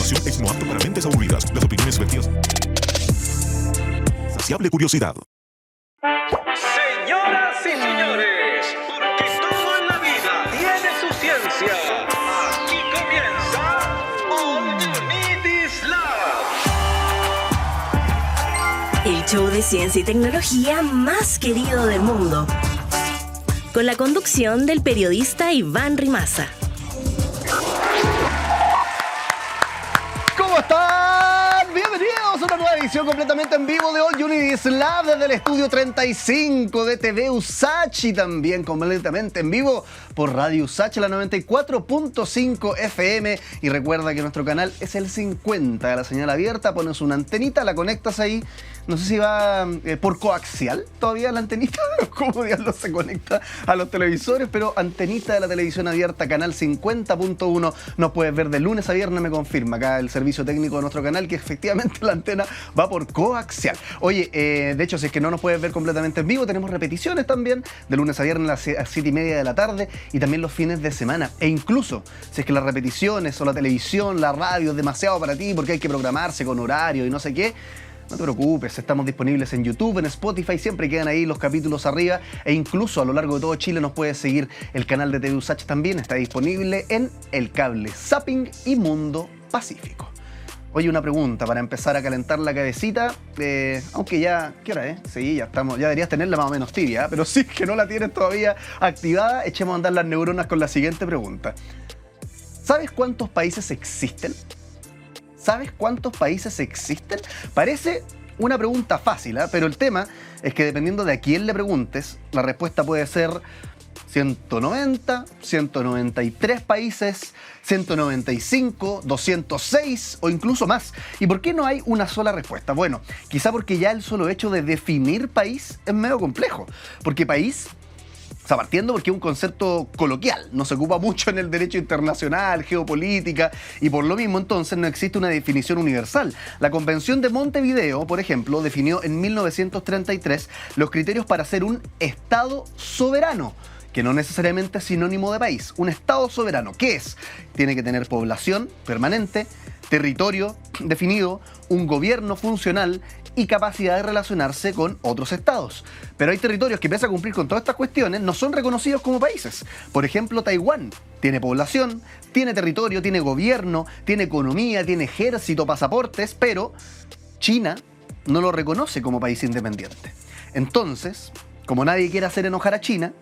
continuación es no apto para mentes aburridas. Las opiniones vertidas. Saciable curiosidad. Señoras y señores, porque todo en la vida tiene su ciencia. Aquí comienza All You Need Is Love. El show de ciencia y tecnología más querido del mundo. Con la conducción del periodista Iván Rimaza. ¿Cómo están? Bienvenidos a una nueva edición completamente en vivo de All You Need Is Love desde el estudio 35 de TV USACH y también completamente en vivo por Radio USACH, la 94.5 FM. Y recuerda que nuestro canal es el 50 de la señal abierta. Pones una antenita, la conectas ahí. No sé si va por coaxial todavía la antenita, cómo diablos se conecta a los televisores, pero antenita de la televisión abierta, canal 50.1, nos puedes ver de lunes a viernes, me confirma acá el servicio técnico de nuestro canal, que efectivamente la antena va por coaxial. Oye, de hecho, si es que no nos puedes ver completamente en vivo, tenemos repeticiones también, de lunes a viernes a las 7:30 de la tarde, y también los fines de semana. E incluso, si es que las repeticiones o la televisión, la radio es demasiado para ti, porque hay que programarse con horario y no sé qué, no te preocupes, estamos disponibles en YouTube, en Spotify, siempre quedan ahí los capítulos arriba, e incluso a lo largo de todo Chile nos puedes seguir. El canal de TV USACH también está disponible en el cable Zapping y Mundo Pacífico. Oye, una pregunta para empezar a calentar la cabecita, aunque ya, ¿qué hora es? Sí, ya deberías tenerla más o menos tibia, pero si es que no la tienes todavía activada, echemos a andar las neuronas con la siguiente pregunta. ¿Sabes cuántos países existen? ¿Sabes cuántos países existen? Parece una pregunta fácil, pero el tema es que dependiendo de a quién le preguntes, la respuesta puede ser 190, 193 países, 195, 206 o incluso más. ¿Y por qué no hay una sola respuesta? Bueno, quizá porque ya el solo hecho de definir país es medio complejo, porque país... O sea, partiendo porque es un concepto coloquial, no se ocupa mucho en el derecho internacional, geopolítica, y por lo mismo entonces no existe una definición universal. La Convención de Montevideo, por ejemplo, definió en 1933 los criterios para ser un Estado soberano, que no necesariamente es sinónimo de país. Un Estado soberano, ¿qué es? Tiene que tener población permanente, territorio definido, un gobierno funcional y capacidad de relacionarse con otros estados. Pero hay territorios que, pese a cumplir con todas estas cuestiones, no son reconocidos como países. Por ejemplo, Taiwán tiene población, tiene territorio, tiene gobierno, tiene economía, tiene ejército, pasaportes, pero China no lo reconoce como país independiente. Entonces, como nadie quiere hacer enojar a China,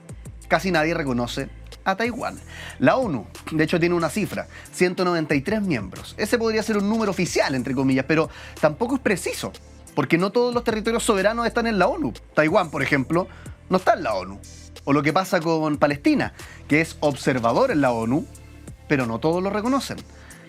casi nadie reconoce a Taiwán. La ONU, de hecho, tiene una cifra, 193 miembros. Ese podría ser un número oficial, entre comillas, pero tampoco es preciso, porque no todos los territorios soberanos están en la ONU. Taiwán, por ejemplo, no está en la ONU. O lo que pasa con Palestina, que es observador en la ONU, pero no todos lo reconocen.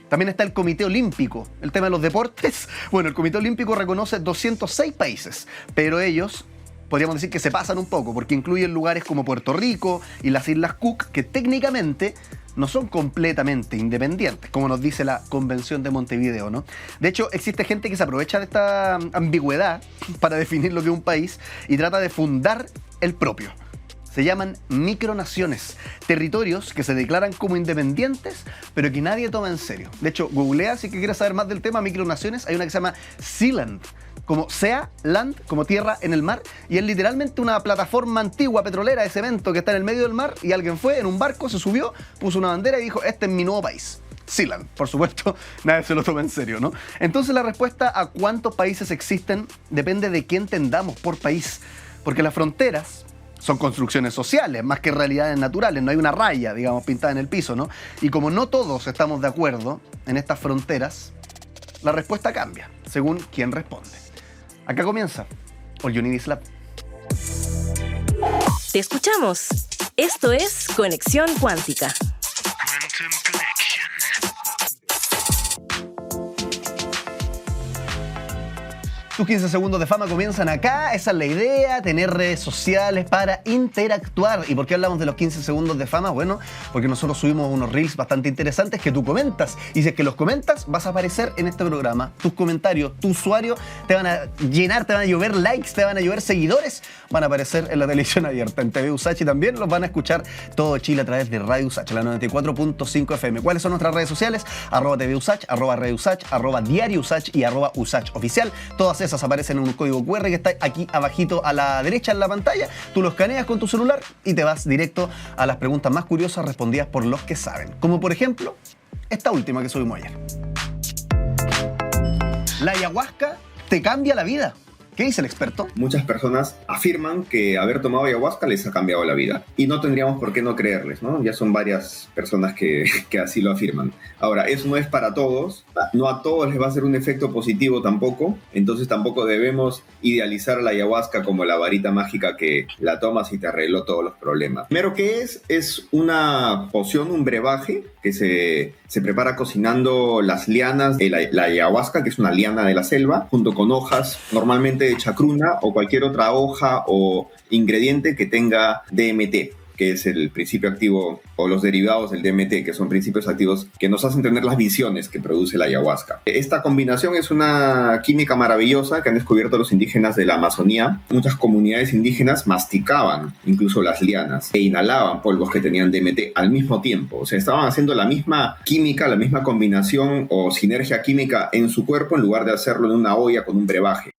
También está el Comité Olímpico. El tema de los deportes, bueno, el Comité Olímpico reconoce 206 países, pero ellos... podríamos decir que se pasan un poco, porque incluyen lugares como Puerto Rico y las Islas Cook, que técnicamente no son completamente independientes, como nos dice la Convención de Montevideo, ¿no? De hecho, existe gente que se aprovecha de esta ambigüedad para definir lo que es un país y trata de fundar el propio. Se llaman micronaciones, territorios que se declaran como independientes, pero que nadie toma en serio. De hecho, googlea si quieres saber más del tema micronaciones. Hay una que se llama Sealand, como sea land, como tierra en el mar, y es literalmente una plataforma antigua petrolera de cemento que está en el medio del mar, y alguien fue en un barco, se subió, puso una bandera y dijo: este es mi nuevo país. Sealand, por supuesto, nadie se lo toma en serio, ¿no? Entonces la respuesta a cuántos países existen depende de qué entendamos por país, porque las fronteras son construcciones sociales, más que realidades naturales. No hay una raya, digamos, pintada en el piso, ¿no? Y como no todos estamos de acuerdo en estas fronteras, la respuesta cambia, según quién responde. Acá comienza All You Need Is Love. Te escuchamos. Esto es Conexión Cuántica. Sus 15 segundos de fama comienzan acá. Esa es la idea, tener redes sociales para interactuar. ¿Y por qué hablamos de los 15 segundos de fama? Bueno, porque nosotros subimos unos reels bastante interesantes que tú comentas. Y si es que los comentas, vas a aparecer en este programa. Tus comentarios, tu usuario, te van a llenar, te van a llover likes, te van a llover seguidores. Van a aparecer en la televisión abierta, en TV USACH, y también los van a escuchar todo Chile a través de Radio USACH, la 94.5 FM. ¿Cuáles son nuestras redes sociales? @TV USACH, @Radio USACH, @Diario USACH y @USACH Oficial. Todas esas aparecen en un código QR que está aquí abajito a la derecha en la pantalla. Tú lo escaneas con tu celular y te vas directo a las preguntas más curiosas respondidas por los que saben. Como por ejemplo, esta última que subimos ayer. ¿La ayahuasca te cambia la vida? ¿Qué dice el experto? Muchas personas afirman que haber tomado ayahuasca les ha cambiado la vida y no tendríamos por qué no creerles, ¿no? Ya son varias personas que así lo afirman. Ahora, eso no es para todos, no a todos les va a hacer un efecto positivo tampoco, entonces tampoco debemos idealizar la ayahuasca como la varita mágica que la tomas y te arregló todos los problemas. Primero, ¿qué es? Es una poción, un brebaje que se prepara cocinando las lianas de la ayahuasca, que es una liana de la selva, junto con hojas normalmente de chacruna o cualquier otra hoja o ingrediente que tenga DMT, que es el principio activo, o los derivados del DMT, que son principios activos que nos hacen tener las visiones que produce la ayahuasca. Esta combinación es una química maravillosa que han descubierto los indígenas de la Amazonía. Muchas comunidades indígenas masticaban incluso las lianas e inhalaban polvos que tenían DMT al mismo tiempo. O sea, estaban haciendo la misma química, la misma combinación o sinergia química en su cuerpo en lugar de hacerlo en una olla con un brebaje.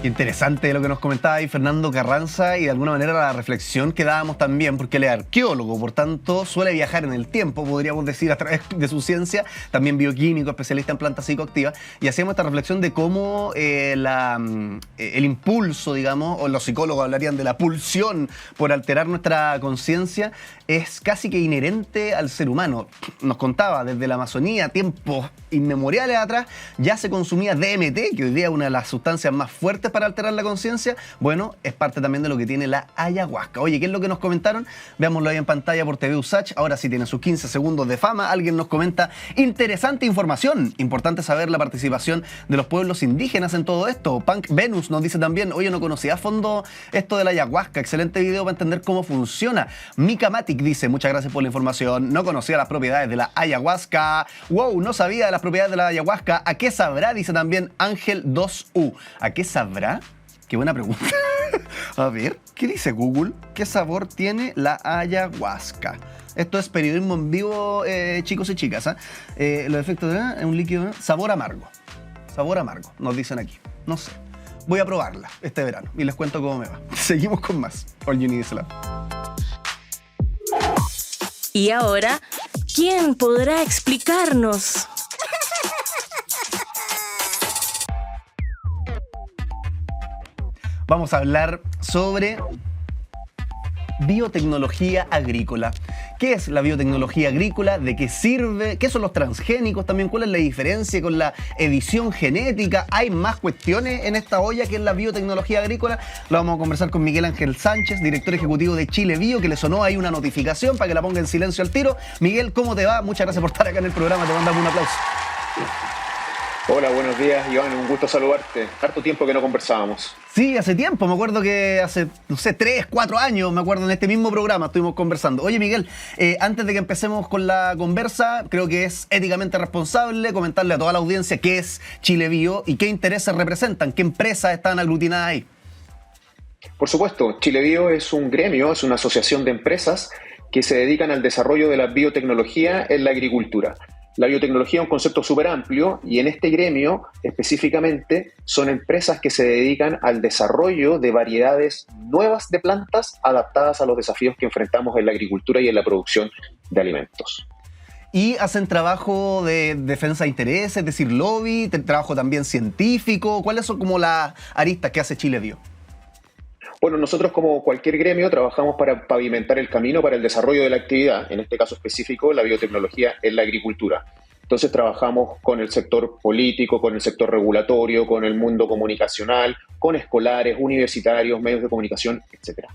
Interesante lo que nos comentaba ahí Fernando Carranza, y de alguna manera la reflexión que dábamos también, porque él es arqueólogo, por tanto suele viajar en el tiempo, podríamos decir, a través de su ciencia, también bioquímico, especialista en plantas psicoactivas, y hacíamos esta reflexión de cómo el impulso, digamos, o los psicólogos hablarían de la pulsión por alterar nuestra conciencia, es casi que inherente al ser humano. Nos contaba, desde la Amazonía, tiempos inmemoriales atrás, ya se consumía DMT, que hoy día es una de las sustancias más fuertes para alterar la conciencia. Bueno, es parte también de lo que tiene la ayahuasca. Oye, ¿qué es lo que nos comentaron? Veámoslo ahí en pantalla por TV USACH. Ahora sí tienen sus 15 segundos de fama. Alguien nos comenta: interesante información. Importante saber la participación de los pueblos indígenas en todo esto. Punk Venus nos dice también: oye, no conocía a fondo esto de la ayahuasca. Excelente video para entender cómo funciona. Mika Matic dice: muchas gracias por la información. No conocía las propiedades de la ayahuasca. Wow, no sabía de las propiedades de la ayahuasca. ¿A qué sabrá? Dice también Ángel 2U. ¿A qué sabrá? Qué buena pregunta. A ver, ¿qué dice Google? ¿Qué sabor tiene la ayahuasca? Esto es periodismo en vivo, chicos y chicas. Los efectos de un líquido, sabor amargo. Sabor amargo, nos dicen aquí. No sé. Voy a probarla este verano y les cuento cómo me va. Seguimos con más. All You Need Is Love. Y ahora, ¿quién podrá explicarnos? Vamos a hablar sobre biotecnología agrícola. ¿Qué es la biotecnología agrícola? ¿De qué sirve? ¿Qué son los transgénicos también? ¿Cuál es la diferencia con la edición genética? ¿Hay más cuestiones en esta olla que es la biotecnología agrícola? Lo vamos a conversar con Miguel Ángel Sánchez, director ejecutivo de Chile Bio, que le sonó ahí una notificación para que la ponga en silencio al tiro. Miguel, ¿cómo te va? Muchas gracias por estar acá en el programa. Te mandamos un aplauso. Hola, buenos días, Iván, un gusto saludarte. Harto tiempo que no conversábamos. Sí, hace tiempo, me acuerdo que hace, 3, 4 años, me acuerdo, en este mismo programa estuvimos conversando. Oye, Miguel, antes de que empecemos con la conversa, creo que es éticamente responsable comentarle a toda la audiencia qué es Chile Bio y qué intereses representan, qué empresas están aglutinadas ahí. Por supuesto, Chile Bio es un gremio, es una asociación de empresas que se dedican al desarrollo de la biotecnología en la agricultura. La biotecnología es un concepto súper amplio y en este gremio específicamente son empresas que se dedican al desarrollo de variedades nuevas de plantas adaptadas a los desafíos que enfrentamos en la agricultura y en la producción de alimentos. Y hacen trabajo de defensa de intereses, es decir, lobby, trabajo también científico. ¿Cuáles son como las aristas que hace Chile Bio? Bueno, nosotros como cualquier gremio trabajamos para pavimentar el camino para el desarrollo de la actividad, en este caso específico la biotecnología en la agricultura. Entonces trabajamos con el sector político, con el sector regulatorio, con el mundo comunicacional, con escolares, universitarios, medios de comunicación, etc.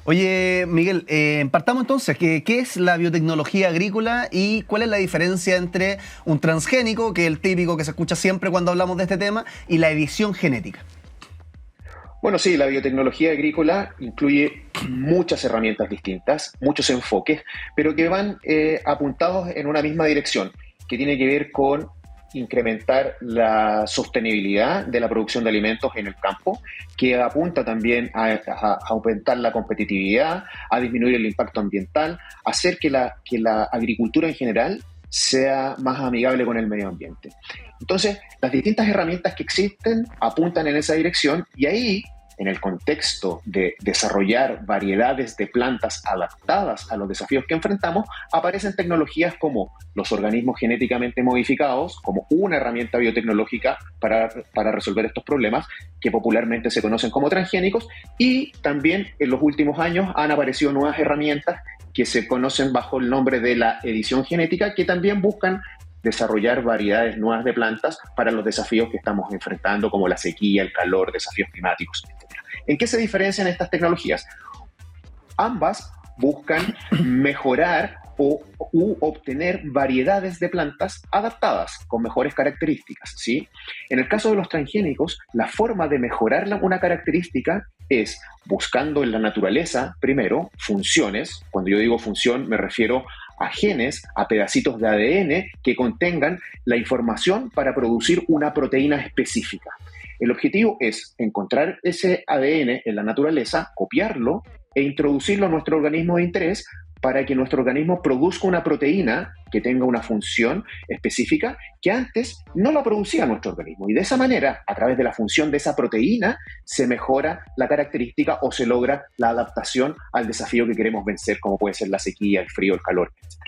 Oye, Miguel, partamos entonces. ¿Qué es la biotecnología agrícola y cuál es la diferencia entre un transgénico, que es el típico que se escucha siempre cuando hablamos de este tema, y la edición genética? Bueno, sí, la biotecnología agrícola incluye muchas herramientas distintas, muchos enfoques, pero que van apuntados en una misma dirección, que tiene que ver con incrementar la sostenibilidad de la producción de alimentos en el campo, que apunta también a aumentar la competitividad, a disminuir el impacto ambiental, a hacer que la agricultura en general sea más amigable con el medio ambiente. Entonces, las distintas herramientas que existen apuntan en esa dirección y ahí, en el contexto de desarrollar variedades de plantas adaptadas a los desafíos que enfrentamos, aparecen tecnologías como los organismos genéticamente modificados, como una herramienta biotecnológica para resolver estos problemas, que popularmente se conocen como transgénicos, y también en los últimos años han aparecido nuevas herramientas que se conocen bajo el nombre de la edición genética, que también buscan desarrollar variedades nuevas de plantas para los desafíos que estamos enfrentando, como la sequía, el calor, desafíos climáticos, etc. ¿En qué se diferencian estas tecnologías? Ambas buscan mejorar u obtener variedades de plantas adaptadas con mejores características, ¿sí? En el caso de los transgénicos, la forma de mejorar una característica es buscando en la naturaleza, primero, funciones. Cuando yo digo función, me refiero a genes, a pedacitos de ADN que contengan la información para producir una proteína específica. El objetivo es encontrar ese ADN en la naturaleza, copiarlo e introducirlo a nuestro organismo de interés para que nuestro organismo produzca una proteína que tenga una función específica que antes no la producía nuestro organismo. Y de esa manera, a través de la función de esa proteína, se mejora la característica o se logra la adaptación al desafío que queremos vencer, como puede ser la sequía, el frío, el calor, etc.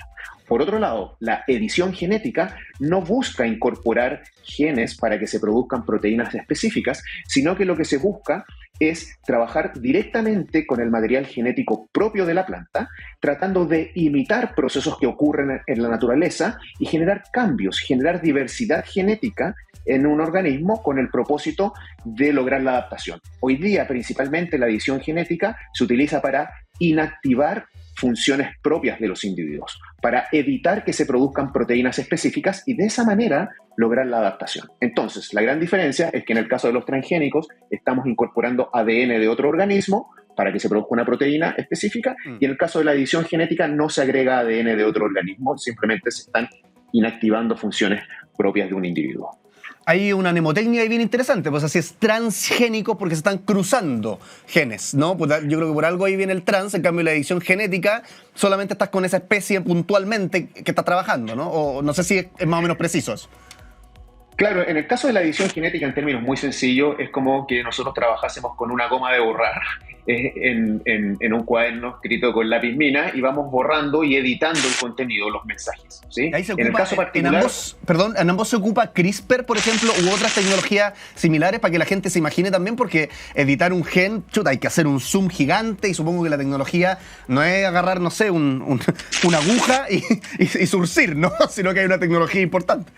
Por otro lado, la edición genética no busca incorporar genes para que se produzcan proteínas específicas, sino que lo que se busca es trabajar directamente con el material genético propio de la planta, tratando de imitar procesos que ocurren en la naturaleza y generar cambios, generar diversidad genética en un organismo con el propósito de lograr la adaptación. Hoy día, principalmente, la edición genética se utiliza para inactivar funciones propias de los individuos, para evitar que se produzcan proteínas específicas y de esa manera lograr la adaptación. Entonces, la gran diferencia es que en el caso de los transgénicos estamos incorporando ADN de otro organismo para que se produzca una proteína específica y en el caso de la edición genética no se agrega ADN de otro organismo, simplemente se están inactivando funciones propias de un individuo. Hay una mnemotecnia ahí bien interesante, pues así es transgénico porque se están cruzando genes, ¿no? Pues yo creo que por algo ahí viene el trans, en cambio la edición genética solamente estás con esa especie puntualmente que estás trabajando, ¿no? O no sé si es más o menos preciso eso. Claro, en el caso de la edición genética, en términos muy sencillos, es como que nosotros trabajásemos con una goma de borrar en un cuaderno escrito con lápiz mina y vamos borrando y editando el contenido, los mensajes, ¿sí? Ahí se ocupa, en el caso particular, en ambos se ocupa CRISPR, por ejemplo, u otras tecnologías similares para que la gente se imagine también, porque editar un gen, chuta, hay que hacer un zoom gigante y supongo que la tecnología no es agarrar, no sé, una aguja y surcir, ¿no? Sino que hay una tecnología importante.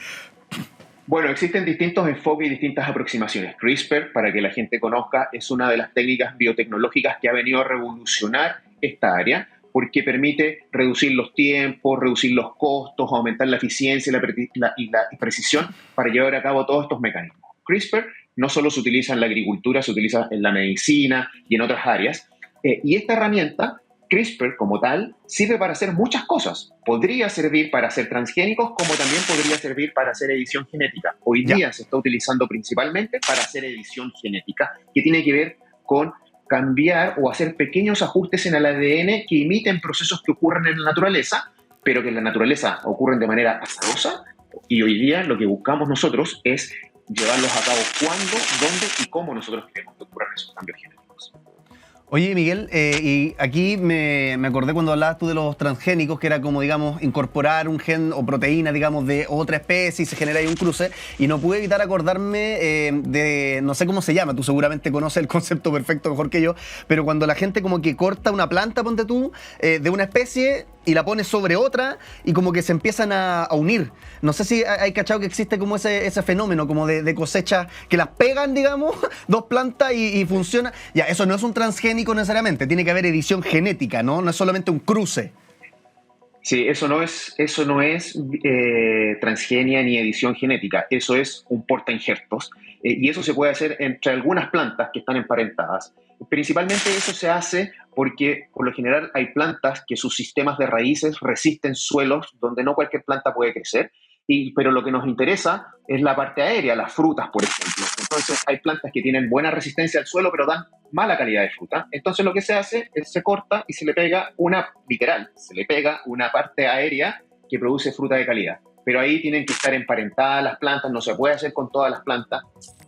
Bueno, existen distintos enfoques y distintas aproximaciones. CRISPR, para que la gente conozca, es una de las técnicas biotecnológicas que ha venido a revolucionar esta área porque permite reducir los tiempos, reducir los costos, aumentar la eficiencia y la precisión para llevar a cabo todos estos mecanismos. CRISPR no solo se utiliza en la agricultura, se utiliza en la medicina y en otras áreas. Y esta herramienta, CRISPR como tal, sirve para hacer muchas cosas. Podría servir para hacer transgénicos, como también podría servir para hacer edición genética. Hoy día se está utilizando principalmente para hacer edición genética, que tiene que ver con cambiar o hacer pequeños ajustes en el ADN que imiten procesos que ocurren en la naturaleza, pero que en la naturaleza ocurren de manera azarosa. Y hoy día lo que buscamos nosotros es llevarlos a cabo cuándo, dónde y cómo nosotros queremos que ocurran esos cambios genéticos. Oye, Miguel, y aquí me acordé cuando hablabas tú de los transgénicos, que era como, digamos, incorporar un gen o proteína, digamos, de otra especie y se genera ahí un cruce, y no pude evitar acordarme de, no sé cómo se llama, tú seguramente conoces el concepto perfecto mejor que yo, pero cuando la gente como que corta una planta, ponte tú, de una especie y la pones sobre otra y como que se empiezan a unir. No sé si hay cachado que existe como ese fenómeno como de cosecha que las pegan, digamos, dos plantas y funciona. Ya, eso no es un transgénico necesariamente, tiene que haber edición genética, ¿no? No es solamente un cruce. Sí, eso no es transgenia ni edición genética, eso es un portainjertos, y eso se puede hacer entre algunas plantas que están emparentadas. Principalmente eso se hace porque por lo general hay plantas que sus sistemas de raíces resisten suelos donde no cualquier planta puede crecer, pero lo que nos interesa es la parte aérea, las frutas, por ejemplo. Entonces hay plantas que tienen buena resistencia al suelo pero dan mala calidad de fruta. Entonces lo que se hace es se corta y se le pega se le pega una parte aérea que produce fruta de calidad. Pero ahí tienen que estar emparentadas las plantas, no se puede hacer con todas las plantas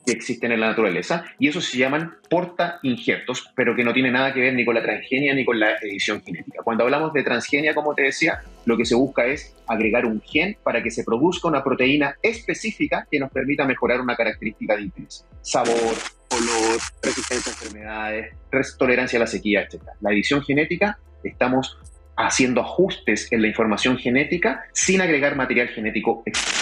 que existen en la naturaleza, y eso se llaman portainjertos, pero que no tiene nada que ver ni con la transgenia ni con la edición genética. Cuando hablamos de transgenia, como te decía, lo que se busca es agregar un gen para que se produzca una proteína específica que nos permita mejorar una característica de interés. Sabor, color, resistencia a enfermedades, tolerancia a la sequía, etc. La edición genética, estamos haciendo ajustes en la información genética sin agregar material genético extra.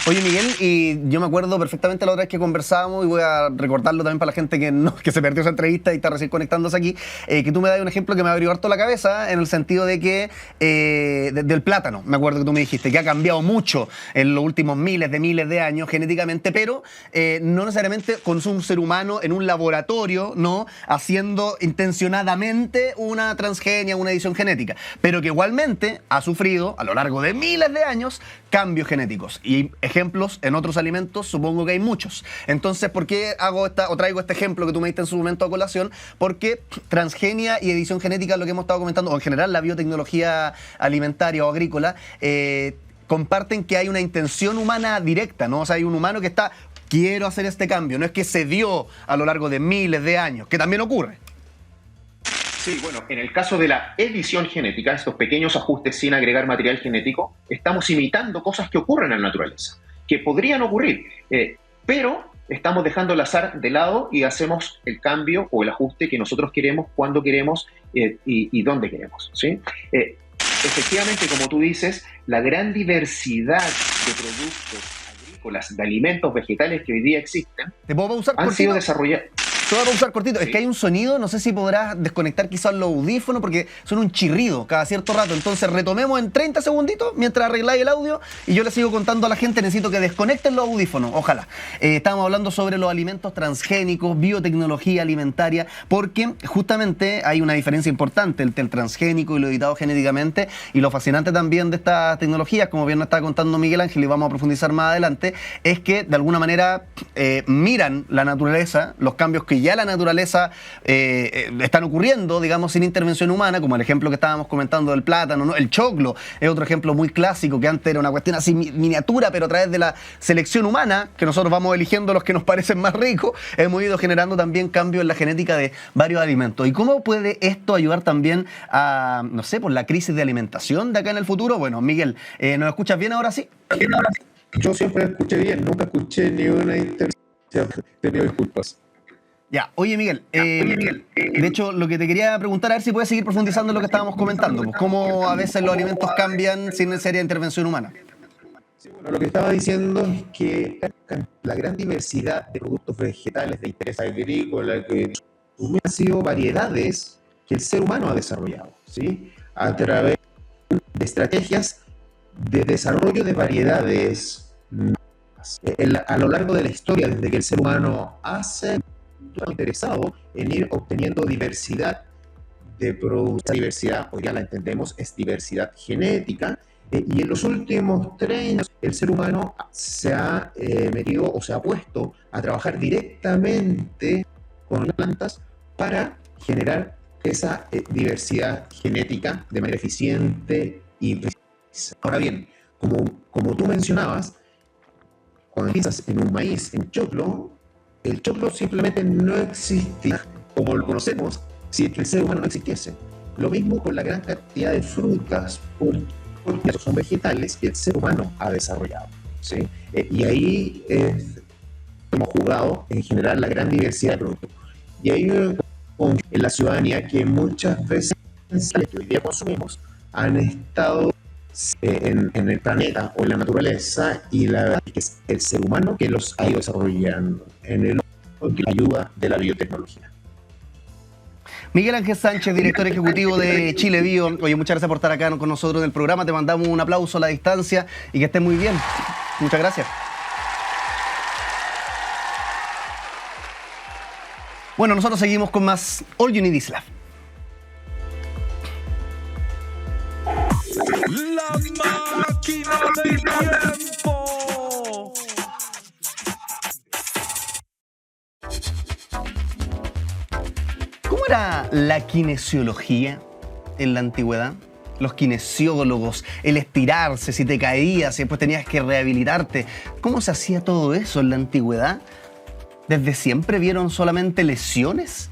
Oye, Miguel, y yo me acuerdo perfectamente la otra vez que conversábamos, y voy a recordarlo también para la gente que se perdió esa entrevista y está recién conectándose aquí, que tú me das un ejemplo que me abrió harto la cabeza, en el sentido de que del plátano, me acuerdo que tú me dijiste, que ha cambiado mucho en los últimos miles de años genéticamente, pero no necesariamente con un ser humano en un laboratorio, ¿no? Haciendo intencionadamente una transgenia, una edición genética, pero que igualmente ha sufrido a lo largo de miles de años cambios genéticos. Y ejemplos en otros alimentos supongo que hay muchos. Entonces, ¿por qué traigo este ejemplo que tú me diste en su momento a colación? Porque transgenia y edición genética, lo que hemos estado comentando, o en general la biotecnología alimentaria o agrícola, comparten que hay una intención humana directa, ¿no? O sea, hay un humano que quiero hacer este cambio, no es que se dio a lo largo de miles de años, que también ocurre. Sí, bueno, en el caso de la edición genética, estos pequeños ajustes sin agregar material genético, estamos imitando cosas que ocurren en la naturaleza, que podrían ocurrir, pero estamos dejando el azar de lado y hacemos el cambio o el ajuste que nosotros queremos, cuando queremos y dónde queremos, ¿sí? Efectivamente, como tú dices, la gran diversidad de productos agrícolas, de alimentos vegetales que hoy día existen, ¿te puedo pausar han sido desarrollados. Te voy a pausar cortito. Sí. Es que hay un sonido, no sé si podrás desconectar quizás los audífonos porque son un chirrido cada cierto rato. Entonces retomemos en 30 segunditos mientras arregláis el audio y yo le sigo contando a la gente, necesito que desconecten los audífonos, ojalá. Estábamos hablando sobre los alimentos transgénicos, biotecnología alimentaria, porque justamente hay una diferencia importante entre el transgénico y lo editado genéticamente, y lo fascinante también de estas tecnologías, como bien nos estaba contando Miguel Ángel y vamos a profundizar más adelante, es que de alguna manera miran la naturaleza, los cambios que ya la naturaleza están ocurriendo, digamos, sin intervención humana, como el ejemplo que estábamos comentando del plátano, ¿no? El choclo es otro ejemplo muy clásico, que antes era una cuestión así miniatura, pero a través de la selección humana, que nosotros vamos eligiendo los que nos parecen más ricos, hemos ido generando también cambios en la genética de varios alimentos. ¿Y cómo puede esto ayudar también a, no sé, por la crisis de alimentación de acá en el futuro? Bueno, Miguel, ¿nos escuchas bien ahora sí? Yo siempre escuché bien, nunca escuché ni una intervención. Te pido disculpas. Ya, oye Miguel, de hecho lo que te quería preguntar, a ver si puedes seguir profundizando en lo que estábamos comentando, pues cómo a veces los alimentos cambian sin necesaria intervención humana. Sí, bueno, lo que estaba diciendo es que la gran diversidad de productos vegetales de interés agrícola que han sido variedades que el ser humano ha desarrollado, ¿sí? A través de estrategias de desarrollo de variedades a lo largo de la historia, desde que el ser humano hace interesado en ir obteniendo diversidad de productos. Esa diversidad, hoy ya la entendemos, es diversidad genética, y en los últimos 30 años el ser humano se ha metido o se ha puesto a trabajar directamente con las plantas para generar esa diversidad genética de manera eficiente y precisa. Ahora bien, como tú mencionabas, cuando piensas en un maíz, en choclo, el choclo simplemente no existía como lo conocemos si el ser humano no existiese. Lo mismo con la gran cantidad de frutas, porque son vegetales que el ser humano ha desarrollado, ¿sí? Y ahí hemos jugado en general la gran diversidad de productos. Y ahí en la ciudadanía que muchas veces que hoy día consumimos han estado en el planeta o en la naturaleza, y la verdad es que es el ser humano que los ha ido desarrollando con la ayuda de la biotecnología. Miguel Ángel Sánchez, director ejecutivo de Chile Bio. Oye, muchas gracias por estar acá con nosotros en el programa. Te mandamos un aplauso a la distancia y que estés muy bien. Muchas gracias. Bueno, nosotros seguimos con más All You Need Is Love. La máquina del tiempo. ¿Cómo era la kinesiología en la antigüedad? Los kinesiólogos, el estirarse, si te caías y después tenías que rehabilitarte. ¿Cómo se hacía todo eso en la antigüedad? ¿Desde siempre vieron solamente lesiones?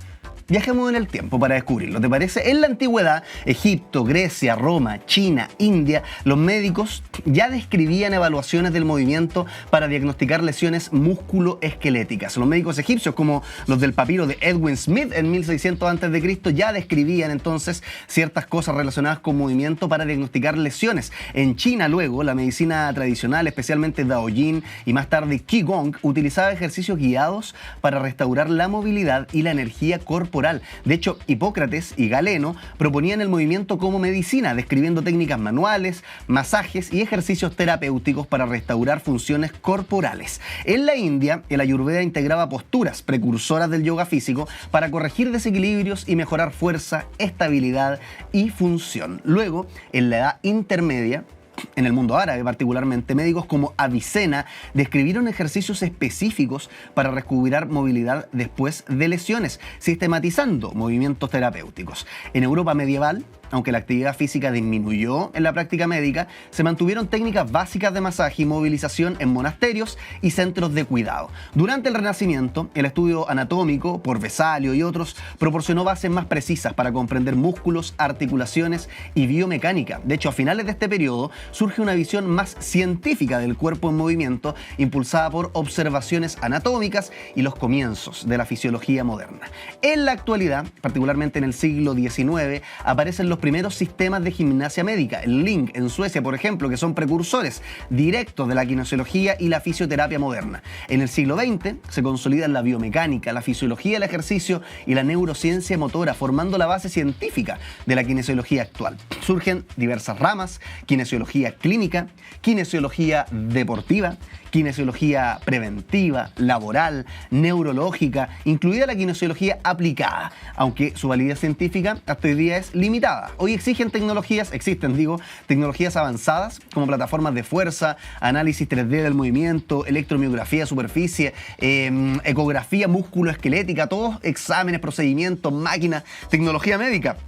Viajemos en el tiempo para descubrirlo, ¿te parece? En la antigüedad, Egipto, Grecia, Roma, China, India, los médicos ya describían evaluaciones del movimiento para diagnosticar lesiones musculoesqueléticas. Los médicos egipcios, como los del papiro de Edwin Smith en 1600 a.C., ya describían entonces ciertas cosas relacionadas con movimiento para diagnosticar lesiones. En China, luego, la medicina tradicional, especialmente Daoyin y más tarde Qigong, utilizaba ejercicios guiados para restaurar la movilidad y la energía corporal. De hecho, Hipócrates y Galeno proponían el movimiento como medicina, describiendo técnicas manuales, masajes y ejercicios terapéuticos para restaurar funciones corporales. En la India, el Ayurveda integraba posturas precursoras del yoga físico para corregir desequilibrios y mejorar fuerza, estabilidad y función. Luego, en la Edad Intermedia, en el mundo árabe particularmente, médicos como Avicena describieron ejercicios específicos para recuperar movilidad después de lesiones, sistematizando movimientos terapéuticos. En Europa medieval, aunque la actividad física disminuyó en la práctica médica, se mantuvieron técnicas básicas de masaje y movilización en monasterios y centros de cuidado. Durante el Renacimiento, el estudio anatómico por Vesalio y otros proporcionó bases más precisas para comprender músculos, articulaciones y biomecánica. De hecho, a finales de este periodo surge una visión más científica del cuerpo en movimiento, impulsada por observaciones anatómicas y los comienzos de la fisiología moderna. En la actualidad, particularmente en el siglo XIX, aparecen los primeros sistemas de gimnasia médica, el LINC en Suecia, por ejemplo, que son precursores directos de la kinesiología y la fisioterapia moderna. En el siglo XX se consolidan la biomecánica, la fisiología del ejercicio y la neurociencia motora, formando la base científica de la kinesiología actual. Surgen diversas ramas: kinesiología clínica, kinesiología deportiva, kinesiología preventiva, laboral, neurológica, incluida la kinesiología aplicada, aunque su validez científica hasta hoy día es limitada. Hoy existen tecnologías avanzadas como plataformas de fuerza, análisis 3D del movimiento, electromiografía de superficie, ecografía musculoesquelética, todos exámenes, procedimientos, máquinas, tecnología médica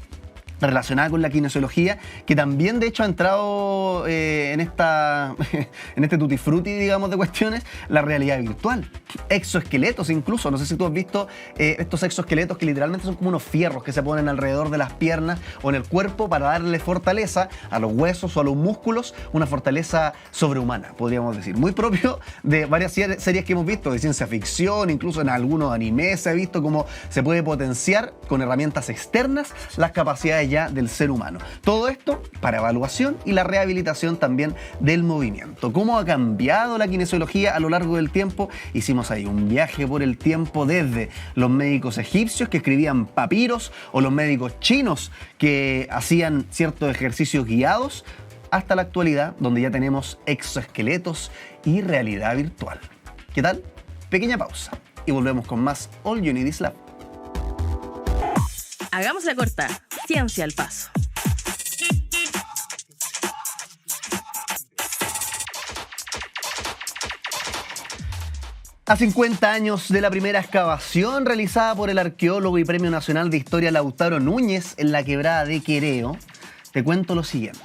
relacionada con la kinesiología, que también de hecho ha entrado en este tutti frutti, digamos, de cuestiones, la realidad virtual. Exoesqueletos incluso, no sé si tú has visto estos exoesqueletos que literalmente son como unos fierros que se ponen alrededor de las piernas o en el cuerpo para darle fortaleza a los huesos o a los músculos, una fortaleza sobrehumana, podríamos decir. Muy propio de varias series que hemos visto, de ciencia ficción, incluso en algunos animes se ha visto cómo se puede potenciar con herramientas externas las capacidades ya del ser humano. Todo esto para evaluación y la rehabilitación también del movimiento. ¿Cómo ha cambiado la kinesiología a lo largo del tiempo? Hicimos ahí un viaje por el tiempo desde los médicos egipcios que escribían papiros o los médicos chinos que hacían ciertos ejercicios guiados hasta la actualidad, donde ya tenemos exoesqueletos y realidad virtual. ¿Qué tal? Pequeña pausa y volvemos con más All You Need Is Love. Hagamos la corta. Ciencia al paso. A 50 años de la primera excavación realizada por el arqueólogo y Premio Nacional de Historia Lautaro Núñez en la quebrada de Quereo, te cuento lo siguiente.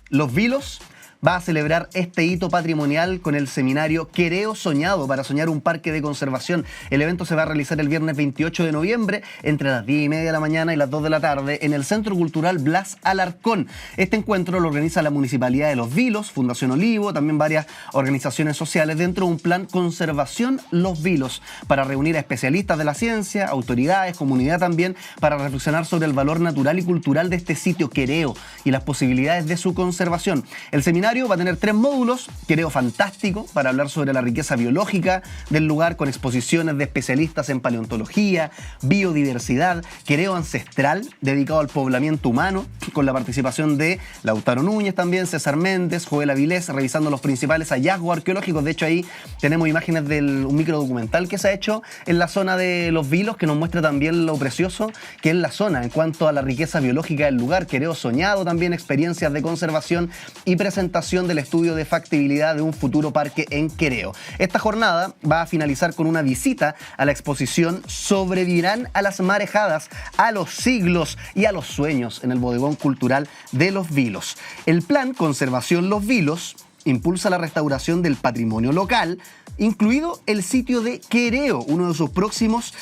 Los vilos va a celebrar este hito patrimonial con el seminario Quereo Soñado para soñar un parque de conservación. El evento se va a realizar el viernes 28 de noviembre entre las 10:30 de la mañana y las 2 de la tarde en el Centro Cultural Blas Alarcón. Este encuentro lo organiza la Municipalidad de Los Vilos, Fundación Olivo, también varias organizaciones sociales dentro de un plan Conservación Los Vilos para reunir a especialistas de la ciencia, autoridades, comunidad también, para reflexionar sobre el valor natural y cultural de este sitio Quereo y las posibilidades de su conservación. El seminario va a tener 3 módulos: Quereo Fantástico, para hablar sobre la riqueza biológica del lugar con exposiciones de especialistas en paleontología, biodiversidad; Quereo Ancestral, dedicado al poblamiento humano, con la participación de Lautaro Núñez también, César Méndez, Joel Avilés, revisando los principales hallazgos arqueológicos. De hecho, ahí tenemos imágenes de un microdocumental que se ha hecho en la zona de Los Vilos, que nos muestra también lo precioso que es la zona en cuanto a la riqueza biológica del lugar. Quereo Soñado también, experiencias de conservación y presentación del estudio de factibilidad de un futuro parque en Quereo. Esta jornada va a finalizar con una visita a la exposición Sobrevivirán a las marejadas, a los siglos y a los sueños en el Bodegón Cultural de Los Vilos. El plan Conservación Los Vilos impulsa la restauración del patrimonio local, incluido el sitio de Quereo. Uno de sus próximos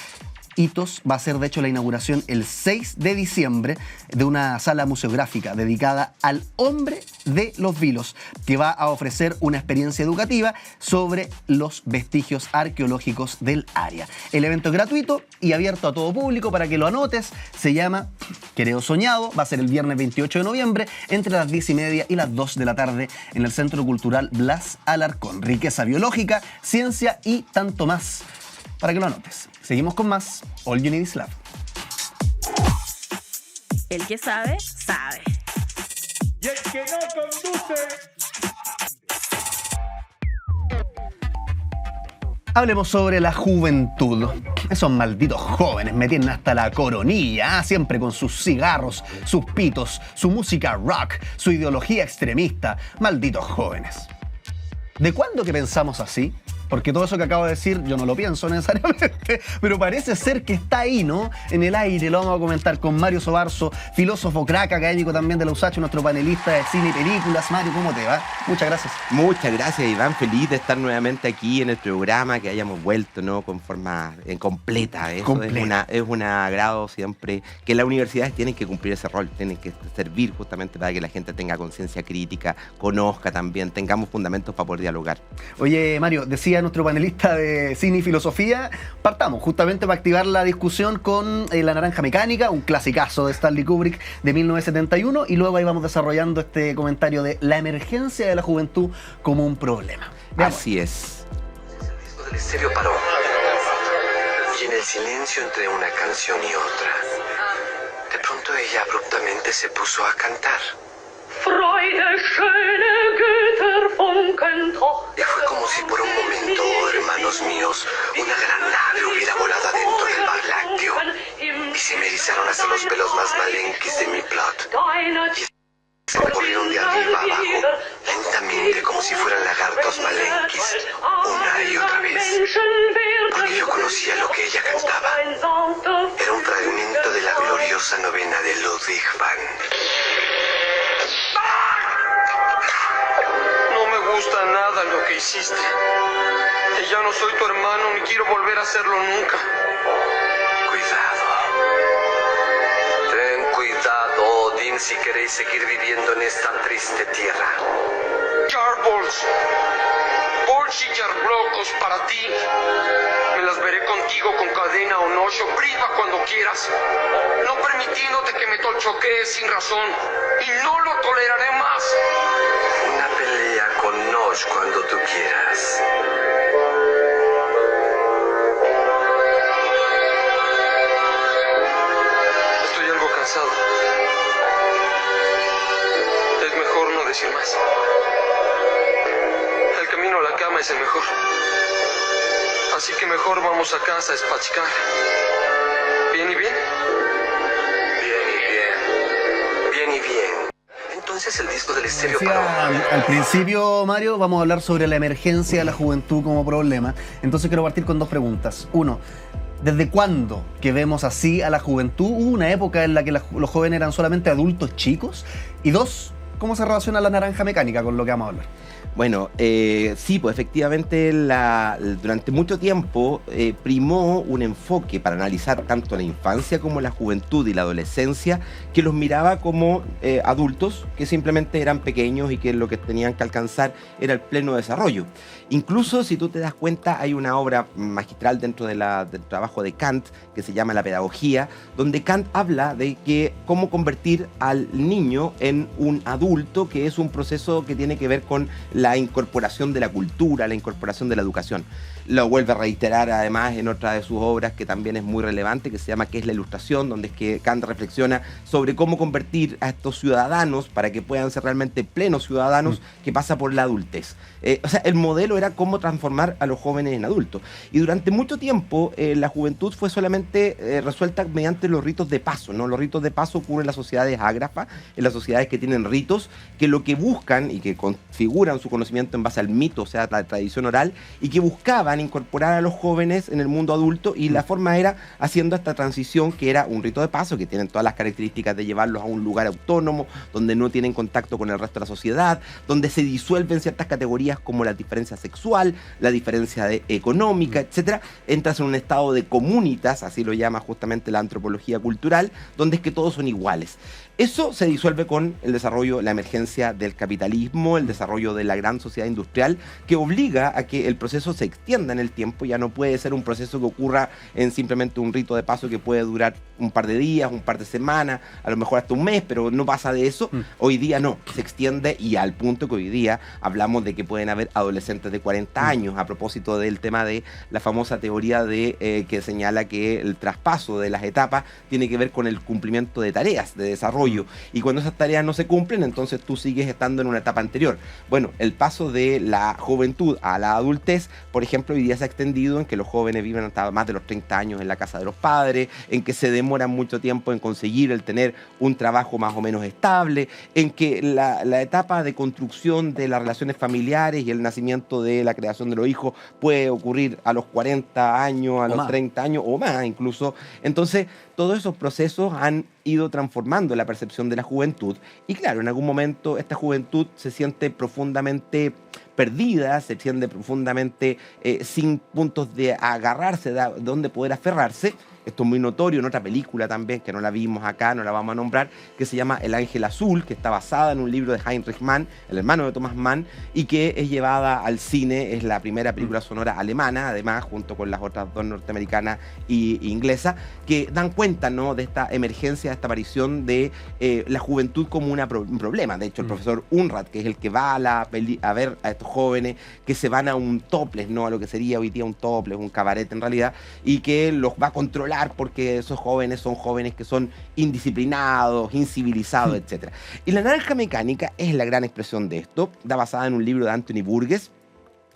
hitos va a ser, de hecho, la inauguración el 6 de diciembre de una sala museográfica dedicada al hombre de Los Vilos, que va a ofrecer una experiencia educativa sobre los vestigios arqueológicos del área. El evento es gratuito y abierto a todo público para que lo anotes. Se llama Quereo Soñado, va a ser el viernes 28 de noviembre entre las 10:30 y las 2 de la tarde en el Centro Cultural Blas Alarcón. Riqueza biológica, ciencia y tanto más, para que lo anotes. Seguimos con más All You Need Is Love. El que sabe, sabe. Y el que no conduce. Hablemos sobre la juventud. Esos malditos jóvenes me tienen hasta la coronilla, siempre con sus cigarros, sus pitos, su música rock, su ideología extremista. Malditos jóvenes. ¿De cuándo que pensamos así? Porque todo eso que acabo de decir yo no lo pienso necesariamente, pero parece ser que está ahí, ¿no? En el aire. Lo vamos a comentar con Mario Sobarzo, filósofo crack, académico también de la USACH, nuestro panelista de cine y películas. Mario, ¿cómo te va? Muchas gracias. Muchas gracias, Iván. Feliz de estar nuevamente aquí en el programa, que hayamos vuelto, ¿no? Con forma completa. Eso es un agrado siempre, que las universidades tienen que cumplir ese rol, tienen que servir justamente para que la gente tenga conciencia crítica, conozca también, tengamos fundamentos para poder dialogar. Oye, Mario, decía nuestro panelista de cine y filosofía, partamos justamente para activar la discusión con La Naranja Mecánica, un clasicazo de Stanley Kubrick de 1971, y luego ahí vamos desarrollando este comentario de la emergencia de la juventud como un problema. Veamos. Así es. El disco del estéreo paró, y en el silencio entre una canción y otra, de pronto ella abruptamente se puso a cantar. Y fue como si por un momento, hermanos míos, una gran nave hubiera volado adentro del Mar Lácteo y se me erizaron hasta los pelos más malenquis de mi plot. Y se me corrieron de arriba abajo, lentamente, como si fueran lagartos malenquis, una y otra vez. Porque yo conocía lo que ella cantaba. Era un fragmento de la gloriosa novena de Ludwig van. No me gusta nada lo que hiciste. Y ya no soy tu hermano ni quiero volver a hacerlo nunca. Cuidado. Ten cuidado, Odín, si queréis seguir viviendo en esta triste tierra. Jarbols. Bolsi Jarblocos para ti. Me las veré contigo con cadena o nocho, priva cuando quieras. No permitiéndote que me tolchoquees sin razón. Y no lo toleraré más. Una pelea con Nosh cuando tú quieras. Estoy algo cansado. Es mejor no decir más. El camino a la cama es el mejor. Así que mejor vamos a casa a espachcar. ¿Bien y bien? Bien y bien. Bien y bien. Entonces el disco del estéreo paró. Al principio, Mario, vamos a hablar sobre la emergencia de la juventud como problema. Entonces quiero partir con 2 preguntas. 1, ¿desde cuándo que vemos así a la juventud? ¿Hubo una época en la que los jóvenes eran solamente adultos chicos? Y 2, ¿Cómo se relaciona la naranja mecánica con lo que vamos a hablar? Bueno, sí, pues efectivamente durante mucho tiempo primó un enfoque para analizar tanto la infancia como la juventud y la adolescencia, que los miraba como adultos que simplemente eran pequeños y que lo que tenían que alcanzar era el pleno desarrollo. Incluso, si tú te das cuenta, hay una obra magistral dentro del trabajo de Kant que se llama La Pedagogía, donde Kant habla de que cómo convertir al niño en un adulto, que es un proceso que tiene que ver con la incorporación de la cultura, la incorporación de la educación. Lo vuelve a reiterar además en otra de sus obras que también es muy relevante, que se llama ¿Qué es la ilustración?, donde es que Kant reflexiona sobre cómo convertir a estos ciudadanos para que puedan ser realmente plenos ciudadanos, que pasa por la adultez. O sea, el modelo era cómo transformar a los jóvenes en adultos. Y durante mucho tiempo la juventud fue solamente resuelta mediante los ritos de paso, ¿no? Los ritos de paso ocurren en las sociedades ágrafas, en las sociedades que tienen ritos, que lo que buscan y que configuran su conocimiento en base al mito, o sea, la tradición oral, y que buscaban incorporar a los jóvenes en el mundo adulto, y la forma era haciendo esta transición, que era un rito de paso, que tienen todas las características de llevarlos a un lugar autónomo, donde no tienen contacto con el resto de la sociedad, donde se disuelven ciertas categorías como la diferencia sexual, la diferencia económica, etcétera. Entras en un estado de comunitas, así lo llama justamente la antropología cultural, donde es que todos son iguales. Eso se disuelve con el desarrollo, la emergencia del capitalismo, el desarrollo de la gran sociedad industrial, que obliga a que el proceso se extienda en el tiempo. Ya no puede ser un proceso que ocurra en simplemente un rito de paso que puede durar un par de días, un par de semanas, a lo mejor hasta un mes, pero no pasa de eso. Hoy día no, se extiende, y al punto que hoy día hablamos de que pueden haber adolescentes de 40 años, a propósito del tema de la famosa teoría que señala que el traspaso de las etapas tiene que ver con el cumplimiento de tareas de desarrollo, y cuando esas tareas no se cumplen, entonces tú sigues estando en una etapa anterior. Bueno, el paso de la juventud a la adultez, por ejemplo, hoy día se ha extendido en que los jóvenes viven hasta más de los 30 años en la casa de los padres, en que se demoran mucho tiempo en conseguir el tener un trabajo más o menos estable, en que la etapa de construcción de las relaciones familiares y el nacimiento de la creación de los hijos puede ocurrir a los 40 años, a los 30 años o más incluso. Entonces, todos esos procesos han ido transformando la percepción de la juventud, y claro, en algún momento esta juventud se siente profundamente perdida, se siente profundamente sin puntos de agarrarse, de donde poder aferrarse. Esto es muy notorio en otra película también, que no la vimos acá, no la vamos a nombrar, que se llama El Ángel Azul, que está basada en un libro de Heinrich Mann, el hermano de Thomas Mann, y que es llevada al cine. Es la primera película sonora alemana, además, junto con las otras dos norteamericanas y inglesas, que dan cuenta, ¿no?, de esta emergencia, de esta aparición de la juventud como un problema. De hecho, el profesor Unrat, que es el que va a ver a estos jóvenes que se van a un topless, ¿no?, a lo que sería hoy día un topless, un cabaret en realidad, y que los va a controlar porque esos jóvenes son jóvenes que son indisciplinados, incivilizados, etc. Y La Naranja Mecánica es la gran expresión de esto. Está basada en un libro de Anthony Burgess,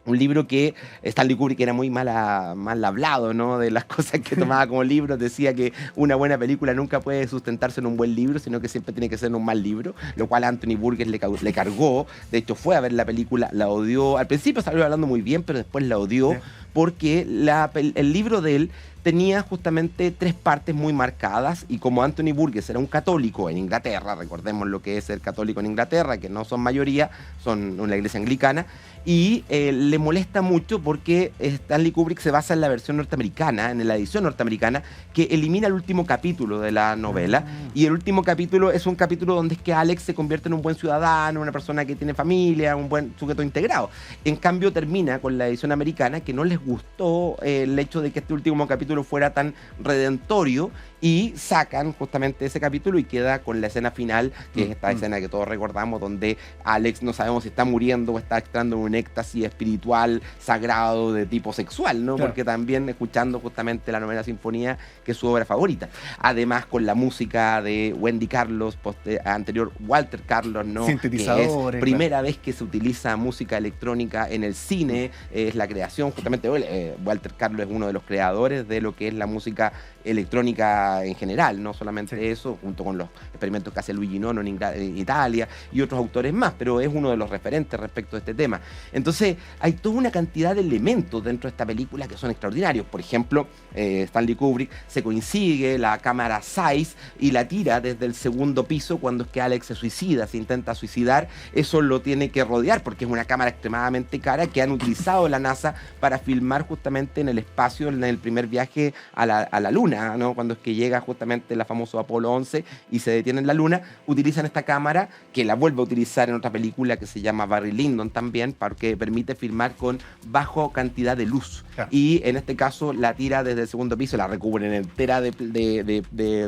un libro que Stanley Kubrick era muy mal hablado, ¿no?, de las cosas que tomaba como libro. Decía que una buena película nunca puede sustentarse en un buen libro, sino que siempre tiene que ser en un mal libro, lo cual a Anthony Burgess le cargó. De hecho, fue a ver la película, la odió. Al principio salió hablando muy bien, pero después la odió, porque el libro de él tenía justamente 3 partes muy marcadas, y como Anthony Burgess era un católico en Inglaterra, recordemos lo que es ser católico en Inglaterra, que no son mayoría, son una iglesia anglicana, y le molesta mucho porque Stanley Kubrick se basa en la versión norteamericana, en la edición norteamericana, que elimina el último capítulo de la novela, y el último capítulo es un capítulo donde es que Alex se convierte en un buen ciudadano, una persona que tiene familia, un buen sujeto integrado. En cambio, termina con la edición americana, que no les gustó el hecho de que este último capítulo fuera tan redentorio, y sacan justamente ese capítulo y queda con la escena final, que es esta escena que todos recordamos, donde Alex no sabemos si está muriendo o está entrando en un éxtasis espiritual sagrado de tipo sexual, ¿no? Claro. Porque también escuchando justamente la Novena Sinfonía, que es su obra favorita. Además, con la música de Wendy Carlos, anterior Walter Carlos, ¿no? Sintetizadores. Que es primera vez que se utiliza música electrónica en el cine, es la creación, justamente Walter Carlos es uno de los creadores de lo que es la música electrónica psicología en general, no solamente eso, junto con los experimentos que hace Luigi Nono en Italia y otros autores más, pero es uno de los referentes respecto a este tema. Entonces, hay toda una cantidad de elementos dentro de esta película que son extraordinarios. Por ejemplo, Stanley Kubrick se consigue la cámara Zeiss y la tira desde el segundo piso cuando es que Alex se suicida, se intenta suicidar. Eso lo tiene que rodear porque es una cámara extremadamente cara que han utilizado la NASA para filmar justamente en el espacio, en el primer viaje a la Luna, ¿no? Cuando es que llega justamente el famoso Apolo 11 y se detiene en la Luna, utilizan esta cámara que la vuelve a utilizar en otra película que se llama Barry Lyndon también, porque permite filmar con bajo cantidad de luz. Claro. Y en este caso la tira desde el segundo piso, la recubren entera de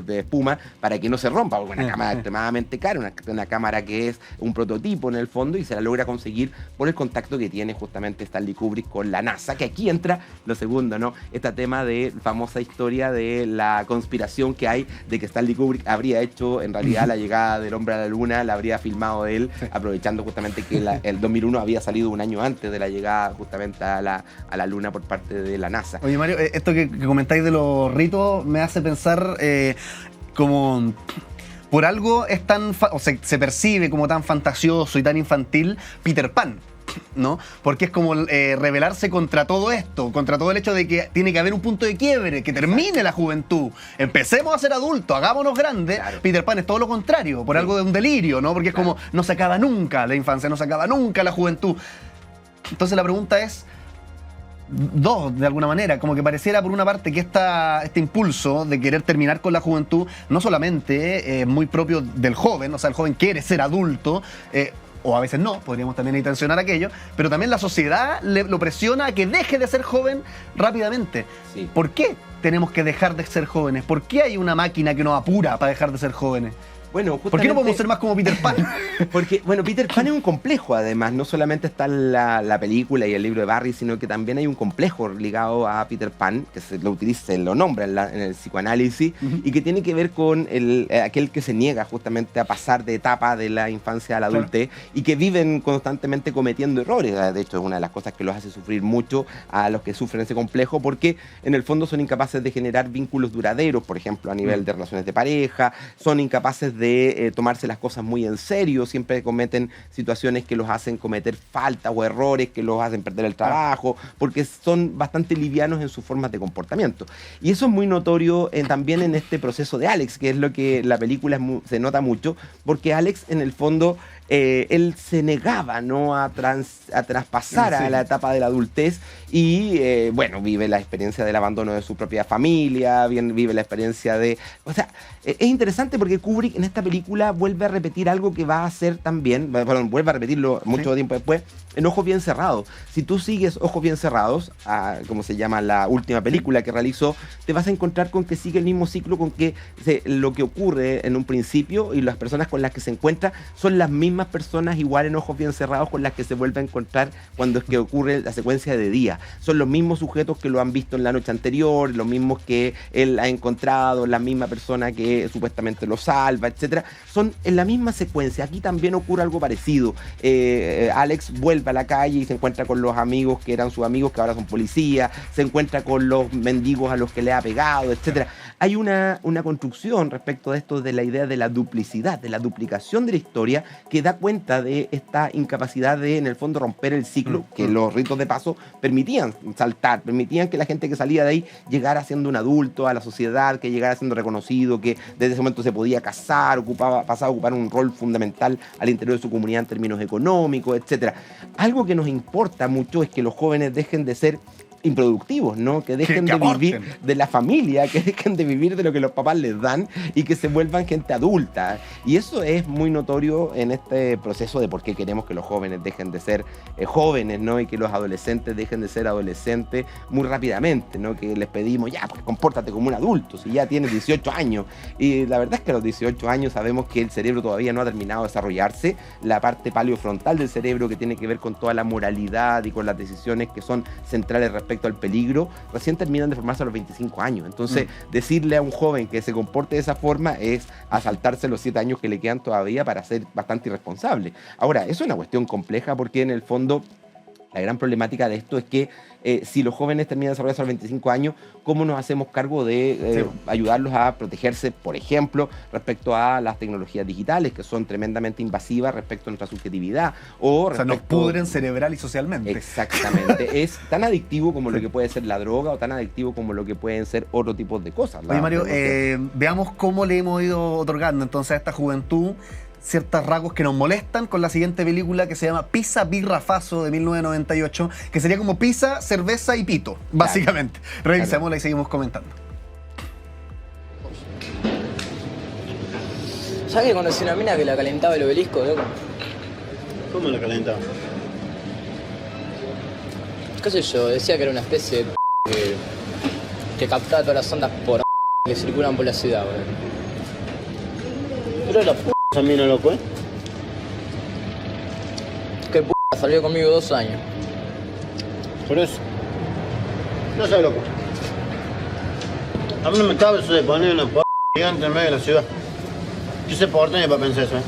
espuma para que no se rompa, porque una cámara extremadamente cara, una cámara que es un prototipo en el fondo y se la logra conseguir por el contacto que tiene justamente Stanley Kubrick con la NASA, que aquí entra lo segundo, ¿no? Este tema de famosa historia de la conspiración que hay de que Stanley Kubrick habría hecho en realidad la llegada del hombre a la Luna, la habría filmado él, aprovechando justamente que el 2001 había salido un año antes de la llegada justamente a la Luna por parte de la NASA. Oye, Mario, esto que comentáis de los ritos me hace pensar como... Por algo es tan se percibe como tan fantasioso y tan infantil Peter Pan, ¿no? Porque es como rebelarse contra todo esto, contra todo el hecho de que tiene que haber un punto de quiebre, que termine la juventud, empecemos a ser adultos, hagámonos grandes. Claro. Peter Pan es todo lo contrario, por algo de un delirio, ¿no? Porque es como, no se acaba nunca la infancia, no se acaba nunca la juventud. Entonces la pregunta es, de alguna manera, como que pareciera por una parte que este impulso de querer terminar con la juventud no solamente es muy propio del joven, o sea, el joven quiere ser adulto, o a veces no, podríamos también intencionar aquello, pero también la sociedad lo presiona a que deje de ser joven rápidamente. Sí. ¿Por qué tenemos que dejar de ser jóvenes? ¿Por qué hay una máquina que nos apura para dejar de ser jóvenes? Bueno, ¿por qué no podemos ser más como Peter Pan? Porque, bueno, Peter Pan es un complejo, además. No solamente está la película y el libro de Barry, sino que también hay un complejo ligado a Peter Pan, que se lo nombra en el psicoanálisis, y que tiene que ver con aquel que se niega justamente a pasar de etapa de la infancia a la adultez, y que viven constantemente cometiendo errores. De hecho, es una de las cosas que los hace sufrir mucho a los que sufren ese complejo, porque en el fondo son incapaces de generar vínculos duraderos, por ejemplo, a nivel de relaciones de pareja, son incapaces de tomarse las cosas muy en serio, siempre cometen situaciones que los hacen cometer faltas o errores que los hacen perder el trabajo, porque son bastante livianos en sus formas de comportamiento. Y eso es muy notorio también en este proceso de Alex, que es lo que la película se nota mucho, porque Alex en el fondo él se negaba, ¿no?, a traspasar a la etapa de la adultez y, bueno, vive la experiencia del abandono de su propia familia, vive la experiencia de... O sea, es interesante porque Kubrick en esta película vuelve a repetir algo que va a hacer también, vuelve a repetirlo mucho tiempo después, en Ojos Bien Cerrados. Si tú sigues Ojos Bien Cerrados, como se llama la última película que realizó, te vas a encontrar con que sigue el mismo ciclo, con que lo que ocurre en un principio y las personas con las que se encuentra son las mismas personas igual en Ojos Bien Cerrados con las que se vuelve a encontrar cuando es que ocurre la secuencia de día. Son los mismos sujetos que lo han visto en la noche anterior, los mismos que él ha encontrado, la misma persona que supuestamente lo salva, etc. Son en la misma secuencia. Aquí también ocurre algo parecido. Alex vuelve a la calle y se encuentra con los amigos que eran sus amigos, que ahora son policías, se encuentra con los mendigos a los que le ha pegado, etc. Hay una construcción respecto de esto, de la idea de la duplicidad, de la duplicación de la historia, que da cuenta de esta incapacidad de, en el fondo, romper el ciclo, que los ritos de paso permitían saltar, permitían que la gente que salía de ahí llegara siendo un adulto a la sociedad, que llegara siendo reconocido, que desde ese momento se podía casar, pasaba a ocupar un rol fundamental al interior de su comunidad en términos económicos, etc. Algo que nos importa mucho es que los jóvenes dejen de ser improductivos, ¿no? Que dejen de vivir de la familia, que dejen de vivir de lo que los papás les dan y que se vuelvan gente adulta. Y eso es muy notorio en este proceso de por qué queremos que los jóvenes dejen de ser jóvenes, ¿no? Y que los adolescentes dejen de ser adolescentes muy rápidamente, ¿no? Que les pedimos, ya, pues compórtate como un adulto, si ya tienes 18 años. Y la verdad es que a los 18 años sabemos que el cerebro todavía no ha terminado de desarrollarse, la parte paleofrontal del cerebro que tiene que ver con toda la moralidad y con las decisiones que son centrales respecto al peligro, recién terminan de formarse a los 25 años. Entonces, decirle a un joven que se comporte de esa forma es asaltarse los 7 años que le quedan todavía para ser bastante irresponsable. Ahora, eso es una cuestión compleja porque en el fondo La gran problemática de esto es que si los jóvenes terminan de desarrollarse a los 25 años, ¿cómo nos hacemos cargo de ayudarlos a protegerse, por ejemplo, respecto a las tecnologías digitales, que son tremendamente invasivas respecto a nuestra subjetividad? O sea, nos pudren cerebral y socialmente. Exactamente. Es tan adictivo como lo que puede ser la droga o tan adictivo como lo que pueden ser otro tipo de cosas. Oye, Mario, veamos cómo le hemos ido otorgando entonces a esta juventud ciertos rasgos que nos molestan con la siguiente película que se llama Pizza Birra Faso de 1998, que sería como pizza, cerveza y pito, básicamente. Claro. Revisémosla y seguimos comentando. ¿Sabes que conocí una mina que la calentaba el obelisco, loco? ¿Cómo la calentaba? ¿Qué sé yo? Decía que era una especie de que captaba todas las ondas por que circulan por la ciudad, boludo. Pero la esa mina, loco, ¿eh? Que salió conmigo 2 años. Por eso. No sé, loco. A mí no me cabe eso de poner una gigante en medio de la ciudad. Yo sé porteño para pensar eso, ¿eh?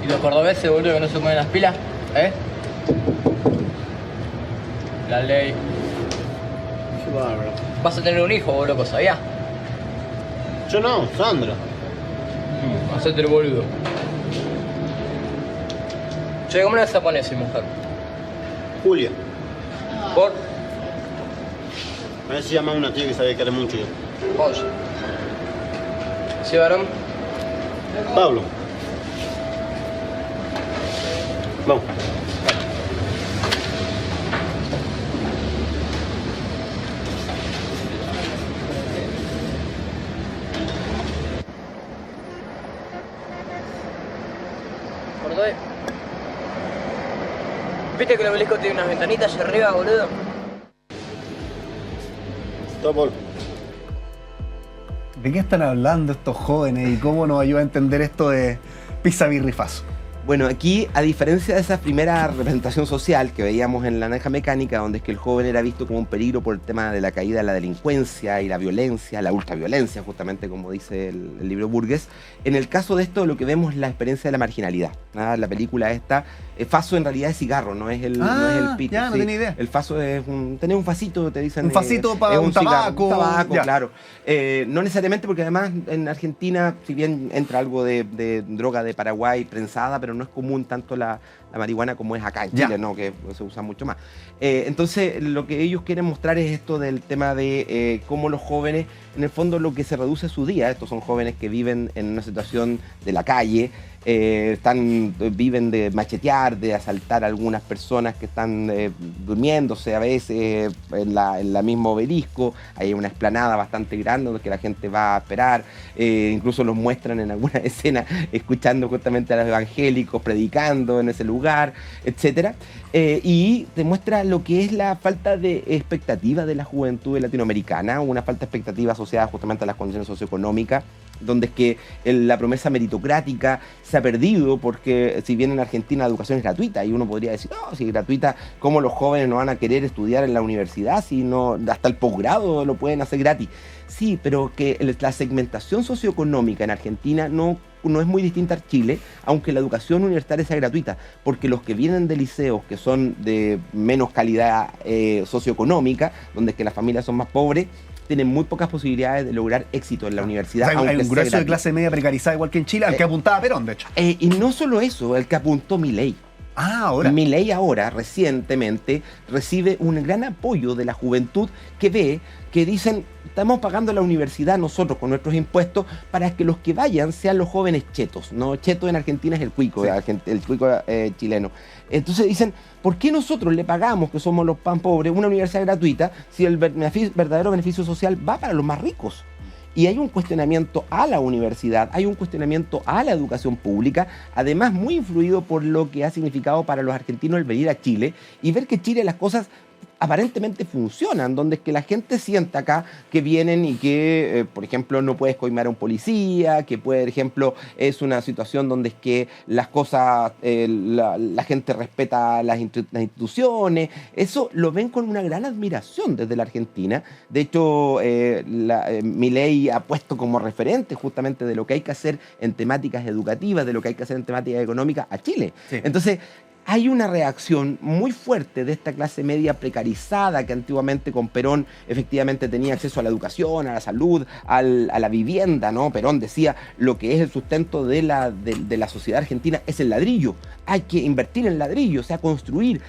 ¿Y los cordobeses, boludo, que no se ponen las pilas? ¿Eh? La ley. Qué bárbaro. Vas a tener un hijo, boludo, ¿sabías? Yo no, Sandra. Hacete el boludo. Che, ¿cómo le vas a poner a esa mujer? Julia. ¿Por? A ver si llama a una tía que sabía que era mucho yo. Oye. ¿Sí, varón? Pablo. Vamos. ¿Viste que el obelisco tiene unas ventanitas allá arriba, boludo? Topol. ¿De qué están hablando estos jóvenes y cómo nos ayuda a entender esto de Pizza Birra Faso? Bueno, aquí, a diferencia de esa primera representación social que veíamos en La Naranja Mecánica, donde es que el joven era visto como un peligro por el tema de la caída de la delincuencia y la violencia, la ultraviolencia, justamente como dice el libro Burgess, en el caso de esto lo que vemos es la experiencia de la marginalidad. La película esta, Faso en realidad es cigarro, no es el pito. Ya, no tenía idea. El Faso es tenés un fasito, te dicen. Un fasito para un tabaco. Un tabaco, ya. Claro. No necesariamente, porque además en Argentina, si bien entra algo de droga de Paraguay prensada, pero no es común tanto la marihuana como es acá en Chile, ¿no? Que se usa mucho más. Entonces, lo que ellos quieren mostrar es esto del tema de cómo los jóvenes, en el fondo, lo que se reduce su día. Estos son jóvenes que viven en una situación de la calle, viven de machetear, de asaltar a algunas personas que están durmiéndose a veces en la misma obelisco. Hay una explanada bastante grande donde la gente va a esperar. Incluso los muestran en alguna escena escuchando justamente a los evangélicos predicando en ese lugar, etc. Y te muestra lo que es la falta de expectativa de la juventud latinoamericana, una falta de expectativa asociada justamente a las condiciones socioeconómicas, donde es que la promesa meritocrática se ha perdido, porque si bien en Argentina la educación es gratuita, y uno podría decir, no, si es gratuita, ¿cómo los jóvenes no van a querer estudiar en la universidad si no, hasta el posgrado lo pueden hacer gratis? Sí, pero que la segmentación socioeconómica en Argentina no es muy distinta a Chile, aunque la educación universitaria sea gratuita, porque los que vienen de liceos que son de menos calidad socioeconómica, donde es que las familias son más pobres, tienen muy pocas posibilidades de lograr éxito en la universidad. O sea, hay un grueso de clase media precarizada igual que en Chile, al que apuntaba Perón, de hecho. Y no solo eso, el que apuntó Milei. Ahora. Milei ahora, recientemente, recibe un gran apoyo de la juventud que ve que dicen, estamos pagando la universidad nosotros con nuestros impuestos para que los que vayan sean los jóvenes chetos, ¿no? Cheto en Argentina es el cuico, sí. El cuico chileno. Entonces dicen, ¿por qué nosotros le pagamos, que somos los pan pobres, una universidad gratuita si el verdadero beneficio social va para los más ricos? Y hay un cuestionamiento a la universidad, hay un cuestionamiento a la educación pública, además muy influido por lo que ha significado para los argentinos el venir a Chile y ver que Chile las cosas aparentemente funcionan, donde es que la gente sienta acá que vienen y que, por ejemplo, no puedes coimar a un policía, que, por ejemplo, es una situación donde es que las cosas, la gente respeta las instituciones. Eso lo ven con una gran admiración desde la Argentina. De hecho, Milei ha puesto como referente justamente de lo que hay que hacer en temáticas educativas, de lo que hay que hacer en temáticas económicas a Chile. Sí. Entonces, hay una reacción muy fuerte de esta clase media precarizada que antiguamente con Perón efectivamente tenía acceso a la educación, a la salud, a la vivienda, ¿no? Perón decía, lo que es el sustento de la sociedad argentina es el ladrillo. Hay que invertir en ladrillo, o sea, construir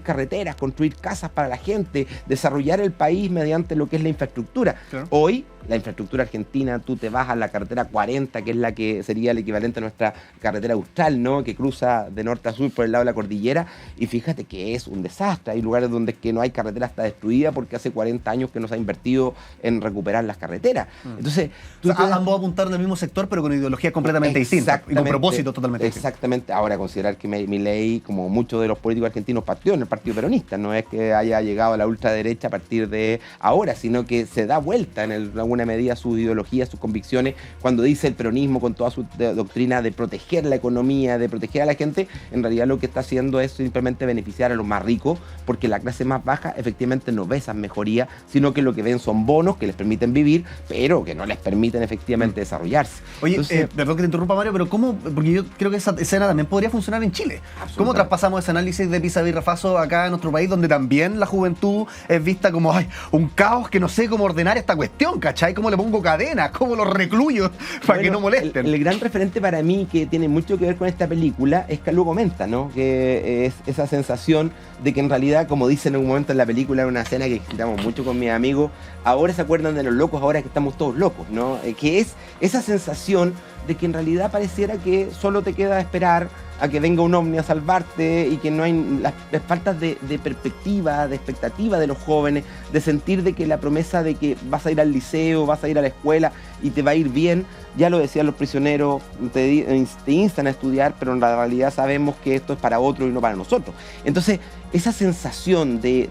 carreteras, construir casas para la gente, desarrollar el país mediante lo que es la infraestructura. Claro. Hoy, la infraestructura argentina, tú te vas a la carretera 40, que es la que sería el equivalente a nuestra carretera austral, ¿no? Que cruza de norte a sur por el lado de la cordillera, y fíjate que es un desastre. Hay lugares donde es que no hay carretera, está destruida porque hace 40 años que no se ha invertido en recuperar las carreteras. Entonces, ambos apuntaron del mismo sector, pero con ideología completamente distinta y con propósito totalmente distinto. Exactamente. Ahora, considerar que Milei, como muchos de los políticos argentinos, partió en el Partido Peronista, no es que haya llegado a la ultraderecha a partir de ahora, sino que se da vuelta en alguna medida sus ideologías, sus convicciones, cuando dice el peronismo con toda su doctrina de proteger la economía, de proteger a la gente, en realidad lo que está haciendo es simplemente beneficiar a los más ricos, porque la clase más baja efectivamente no ve esas mejorías, sino que lo que ven son bonos que les permiten vivir, pero que no les permiten efectivamente desarrollarse. Oye, entonces, perdón que te interrumpa, Mario, pero ¿cómo? Porque yo creo que esa escena también podría funcionar en Chile. ¿Cómo traspasamos ese análisis de Pisa y Rafazo acá en nuestro país, donde también la juventud es vista como un caos que no sé cómo ordenar esta cuestión, ¿cachai? ¿Cómo le pongo cadenas? ¿Cómo los recluyo para que no molesten? El gran referente para mí que tiene mucho que ver con esta película es que luego comenta, ¿no? Que es esa sensación de que en realidad, como dicen en un momento en la película, en una escena que citamos mucho con mis amigos, ahora se acuerdan de los locos, ahora que estamos todos locos, ¿no? Que es esa sensación de que en realidad pareciera que solo te queda esperar a que venga un ovni a salvarte y que no hay las faltas de perspectiva, de expectativa de los jóvenes, de sentir de que la promesa de que vas a ir al liceo, vas a ir a la escuela y te va a ir bien, ya lo decían los prisioneros, te instan a estudiar, pero en la realidad sabemos que esto es para otro y no para nosotros. Entonces, esa sensación de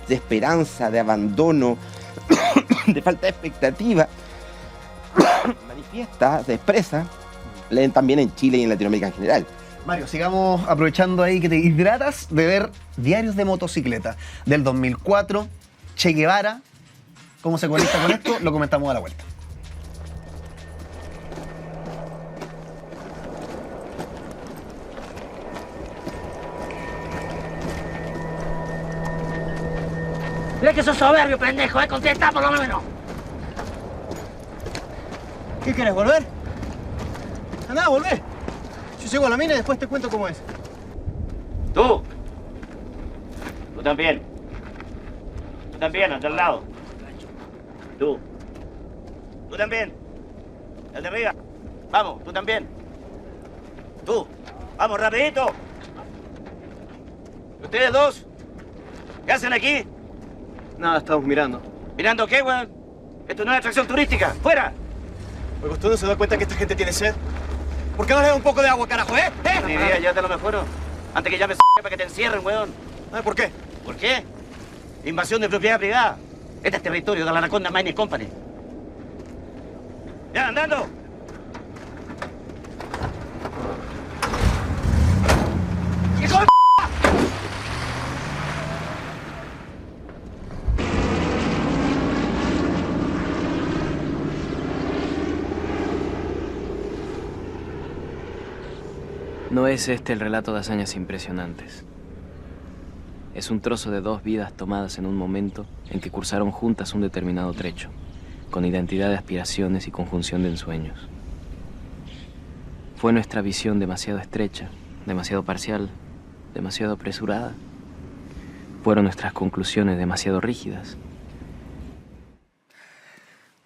esperanza, de abandono, de falta de expectativa, manifiesta, se expresa también en Chile y en Latinoamérica en general. Mario, sigamos aprovechando ahí que te hidratas de ver diarios de motocicleta del 2004, Che Guevara. ¿Cómo se conecta con esto? Lo comentamos a la vuelta. Mira que sos soberbio, pendejo, contesta por lo menos. ¿Qué querés, volver? Andá, volvé. Yo llego a la mina y después te cuento cómo es. Tú también. Tú también, al de al lado. Tú también. El de arriba. Vamos, tú también. Tú. Vamos, rapidito. ¿Ustedes dos? ¿Qué hacen aquí? Nada, estamos mirando. ¿Mirando qué, weón? Esto no es atracción turística. ¡Fuera! Oiga, ¿usted no se da cuenta que esta gente tiene sed? ¿Por qué no le da un poco de agua, carajo, eh? Mi vida, llévatelo mejor. Antes que llames para que te encierren, weón. ¿Por qué? ¿Por qué? Invasión de propiedad privada. Este es territorio de la Anaconda Mining Company. ¡Ya, andando! ¡Hijo de p***! No es este el relato de hazañas impresionantes. Es un trozo de dos vidas tomadas en un momento en que cursaron juntas un determinado trecho, con identidad de aspiraciones y conjunción de ensueños. Fue nuestra visión demasiado estrecha, demasiado parcial, demasiado apresurada. Fueron nuestras conclusiones demasiado rígidas.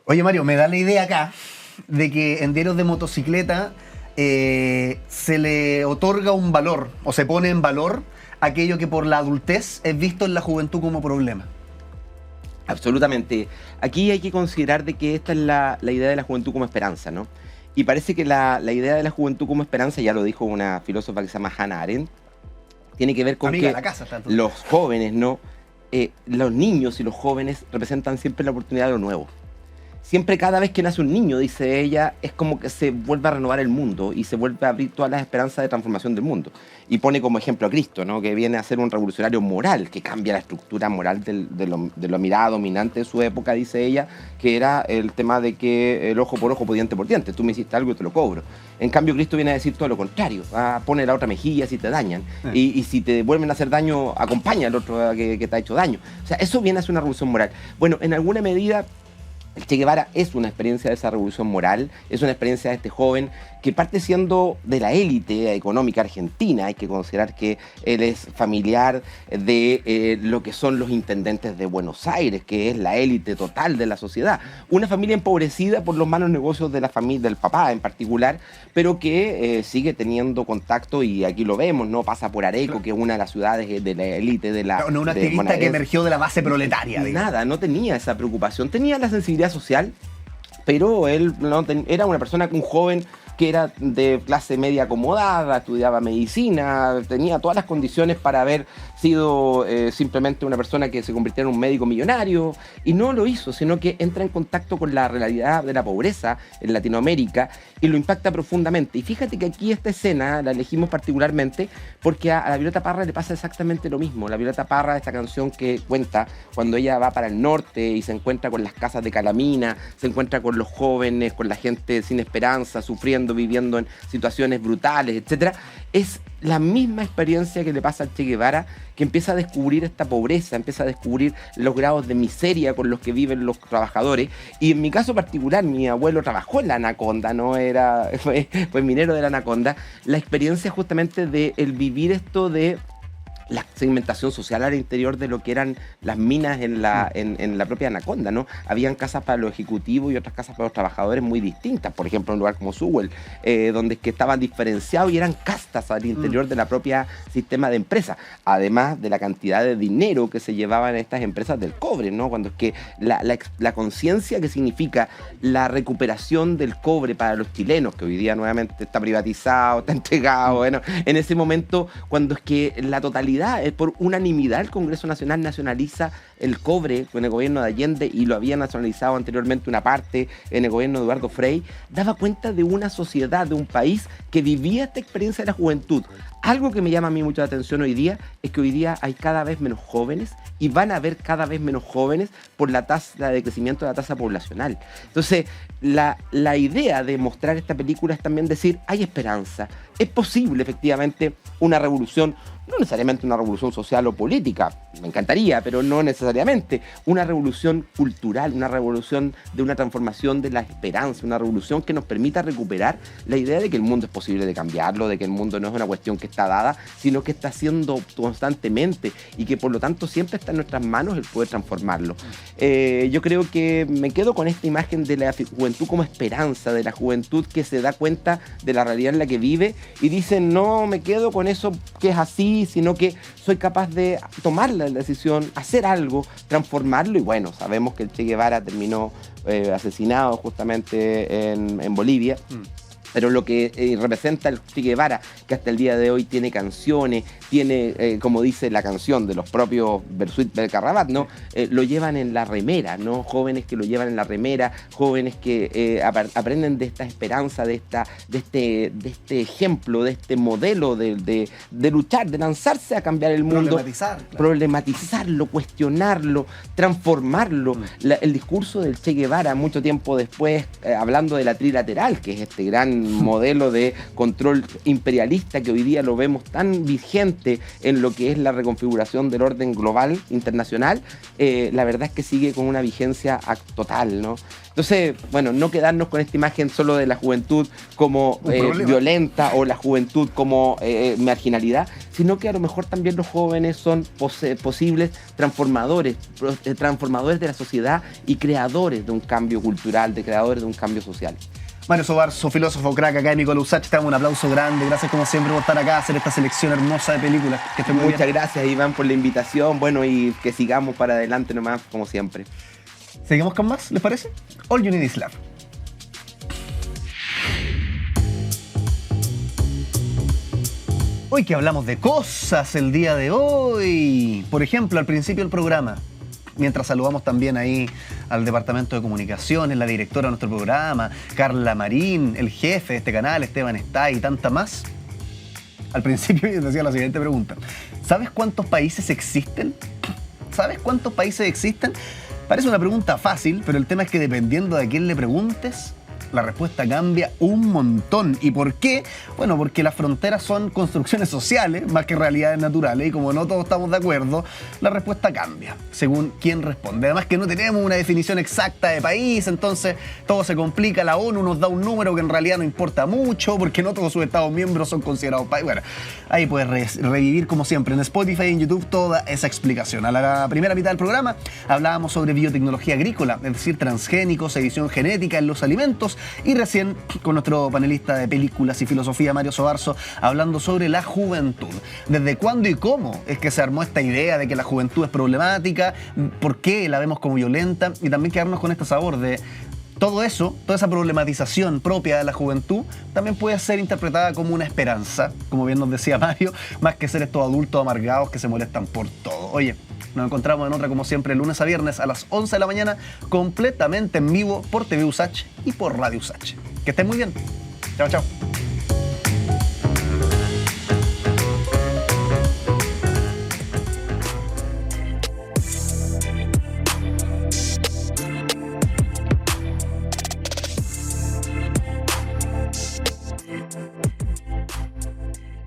Oye, Mario, me da la idea acá de que en diarios de motocicleta se le otorga un valor o se pone en valor aquello que por la adultez es visto en la juventud como problema. Absolutamente. Aquí hay que considerar de que esta es la idea de la juventud como esperanza, ¿no? Y parece que la idea de la juventud como esperanza, ya lo dijo una filósofa que se llama Hannah Arendt, tiene que ver con que los jóvenes, ¿no? Los niños y los jóvenes representan siempre la oportunidad de lo nuevo. siempre cada vez que nace un niño, dice ella, es como que se vuelve a renovar el mundo y se vuelve a abrir todas las esperanzas de transformación del mundo. Y pone como ejemplo a Cristo, ¿no? Que viene a ser un revolucionario moral, que cambia la estructura moral de lo mirada dominante de su época, dice ella, que era el tema de que el ojo por ojo, diente por diente, tú me hiciste algo y te lo cobro. En cambio, Cristo viene a decir todo lo contrario, pone la otra mejilla si te dañan, y si te vuelven a hacer daño, acompaña al otro que te ha hecho daño. O sea, eso viene a ser una revolución moral. Bueno, en alguna medida, el Che Guevara es una experiencia de esa revolución moral, es una experiencia de este joven que parte siendo de la élite económica argentina. Hay que considerar que él es familiar de lo que son los intendentes de Buenos Aires, que es la élite total de la sociedad. Una familia empobrecida por los malos negocios de la familia, del papá en particular, pero que sigue teniendo contacto, y aquí lo vemos, ¿no? Pasa por Areco, que es una de las ciudades de la élite de la... No, un activista que emergió de la base proletaria. Nada, no tenía esa preocupación. Tenía la sensibilidad social, pero él era una persona, un joven que era de clase media acomodada, estudiaba medicina, tenía todas las condiciones para haber sido simplemente una persona que se convirtiera en un médico millonario, y no lo hizo, sino que entra en contacto con la realidad de la pobreza en Latinoamérica y lo impacta profundamente. Y fíjate que aquí esta escena la elegimos particularmente porque a la Violeta Parra le pasa exactamente lo mismo. La Violeta Parra, esta canción que cuenta cuando ella va para el norte y se encuentra con las casas de calamina, se encuentra con los jóvenes, con la gente sin esperanza, sufriendo, viviendo en situaciones brutales, etc. Es la misma experiencia que le pasa al Che Guevara, que empieza a descubrir esta pobreza, empieza a descubrir los grados de miseria con los que viven los trabajadores. Y en mi caso particular, mi abuelo trabajó en la Anaconda, ¿no? Fue minero de la Anaconda. La experiencia justamente de el vivir esto de la segmentación social al interior de lo que eran las minas en la propia Anaconda, ¿no? Habían casas para los ejecutivos y otras casas para los trabajadores muy distintas. Por ejemplo, en un lugar como Sewell, donde es que estaban diferenciados y eran castas al interior de la propia sistema de empresa. Además de la cantidad de dinero que se llevaban estas empresas del cobre, ¿no? Cuando es que la conciencia que significa la recuperación del cobre para los chilenos, que hoy día nuevamente está privatizado, está entregado, bueno, en ese momento, cuando es que la totalidad, por unanimidad, el Congreso Nacional nacionaliza el cobre con el gobierno de Allende, y lo había nacionalizado anteriormente una parte en el gobierno de Eduardo Frei, daba cuenta de una sociedad, de un país que vivía esta experiencia de la juventud. Algo que me llama a mí mucho la atención hoy día es que hoy día hay cada vez menos jóvenes, y van a haber cada vez menos jóvenes por la tasa de crecimiento de la tasa poblacional. Entonces, la idea de mostrar esta película es también decir, hay esperanza, es posible efectivamente una revolución, no necesariamente una revolución social o política, me encantaría, pero no necesariamente, una revolución cultural, una revolución de una transformación de la esperanza, una revolución que nos permita recuperar la idea de que el mundo es posible de cambiarlo, de que el mundo no es una cuestión que está dada, sino que está haciendo constantemente, y que por lo tanto siempre está en nuestras manos el poder transformarlo. Yo creo que me quedo con esta imagen de la juventud como esperanza, de la juventud que se da cuenta de la realidad en la que vive y dice, no me quedo con eso que es así, sino que soy capaz de tomar la decisión, hacer algo, transformarlo. Y bueno, sabemos que el Che Guevara terminó asesinado justamente en Bolivia. Pero lo que representa el Che Guevara, que hasta el día de hoy tiene canciones, tiene, como dice la canción de los propios Bersuit Belcarrabat, ¿no? Lo llevan en la remera, ¿no? Jóvenes que lo llevan en la remera, jóvenes que aprenden de esta esperanza, de este ejemplo, de este modelo de luchar, de lanzarse a cambiar el mundo. Problematizarlo, cuestionarlo, transformarlo. El discurso del Che Guevara, mucho tiempo después, hablando de la trilateral, que es este gran modelo de control imperialista que hoy día lo vemos tan vigente en lo que es la reconfiguración del orden global internacional, la verdad es que sigue con una vigencia total, ¿no? Entonces, bueno, no quedarnos con esta imagen solo de la juventud como violenta o la juventud como marginalidad, sino que a lo mejor también los jóvenes son posibles transformadores de la sociedad y creadores de un cambio cultural, creadores de un cambio social. Mario Sobarzo, filósofo, crack, académico de la USACH, te damos un aplauso grande. Gracias como siempre por estar acá, hacer esta selección hermosa de películas. Que estén muy Muchas bien. Gracias, Iván, por la invitación. Bueno, y que sigamos para adelante nomás, como siempre. ¿Seguimos con más? ¿Les parece? All You Need Is Love. Hoy que hablamos de cosas el día de hoy. Por ejemplo, al principio del programa, Mientras saludamos también ahí al Departamento de Comunicaciones, la directora de nuestro programa, Carla Marín, el jefe de este canal, Esteban Está y tanta más. Al principio yo decía la siguiente pregunta. ¿Sabes cuántos países existen? ¿Sabes cuántos países existen? Parece una pregunta fácil, pero el tema es que dependiendo de a quién le preguntes, la respuesta cambia un montón. ¿Y por qué? Bueno, porque las fronteras son construcciones sociales más que realidades naturales y como no todos estamos de acuerdo, la respuesta cambia según quién responde. Además que no tenemos una definición exacta de país, entonces todo se complica. La ONU nos da un número que en realidad no importa mucho porque no todos sus estados miembros son considerados país. Bueno, ahí puedes revivir como siempre en Spotify y en YouTube toda esa explicación. A la primera mitad del programa hablábamos sobre biotecnología agrícola, es decir, transgénicos, edición genética en los alimentos. Y recién con nuestro panelista de películas y filosofía, Mario Sobarzo, hablando sobre la juventud. ¿Desde cuándo y cómo es que se armó esta idea de que la juventud es problemática? ¿Por qué la vemos como violenta? Y también quedarnos con este sabor de todo eso, toda esa problematización propia de la juventud, también puede ser interpretada como una esperanza, como bien nos decía Mario, más que ser estos adultos amargados que se molestan por todo. Oye, nos encontramos en otra, como siempre, lunes a viernes a las 11 de la mañana, completamente en vivo por TV USACH y por Radio USACH. Que estén muy bien. Chao, chao.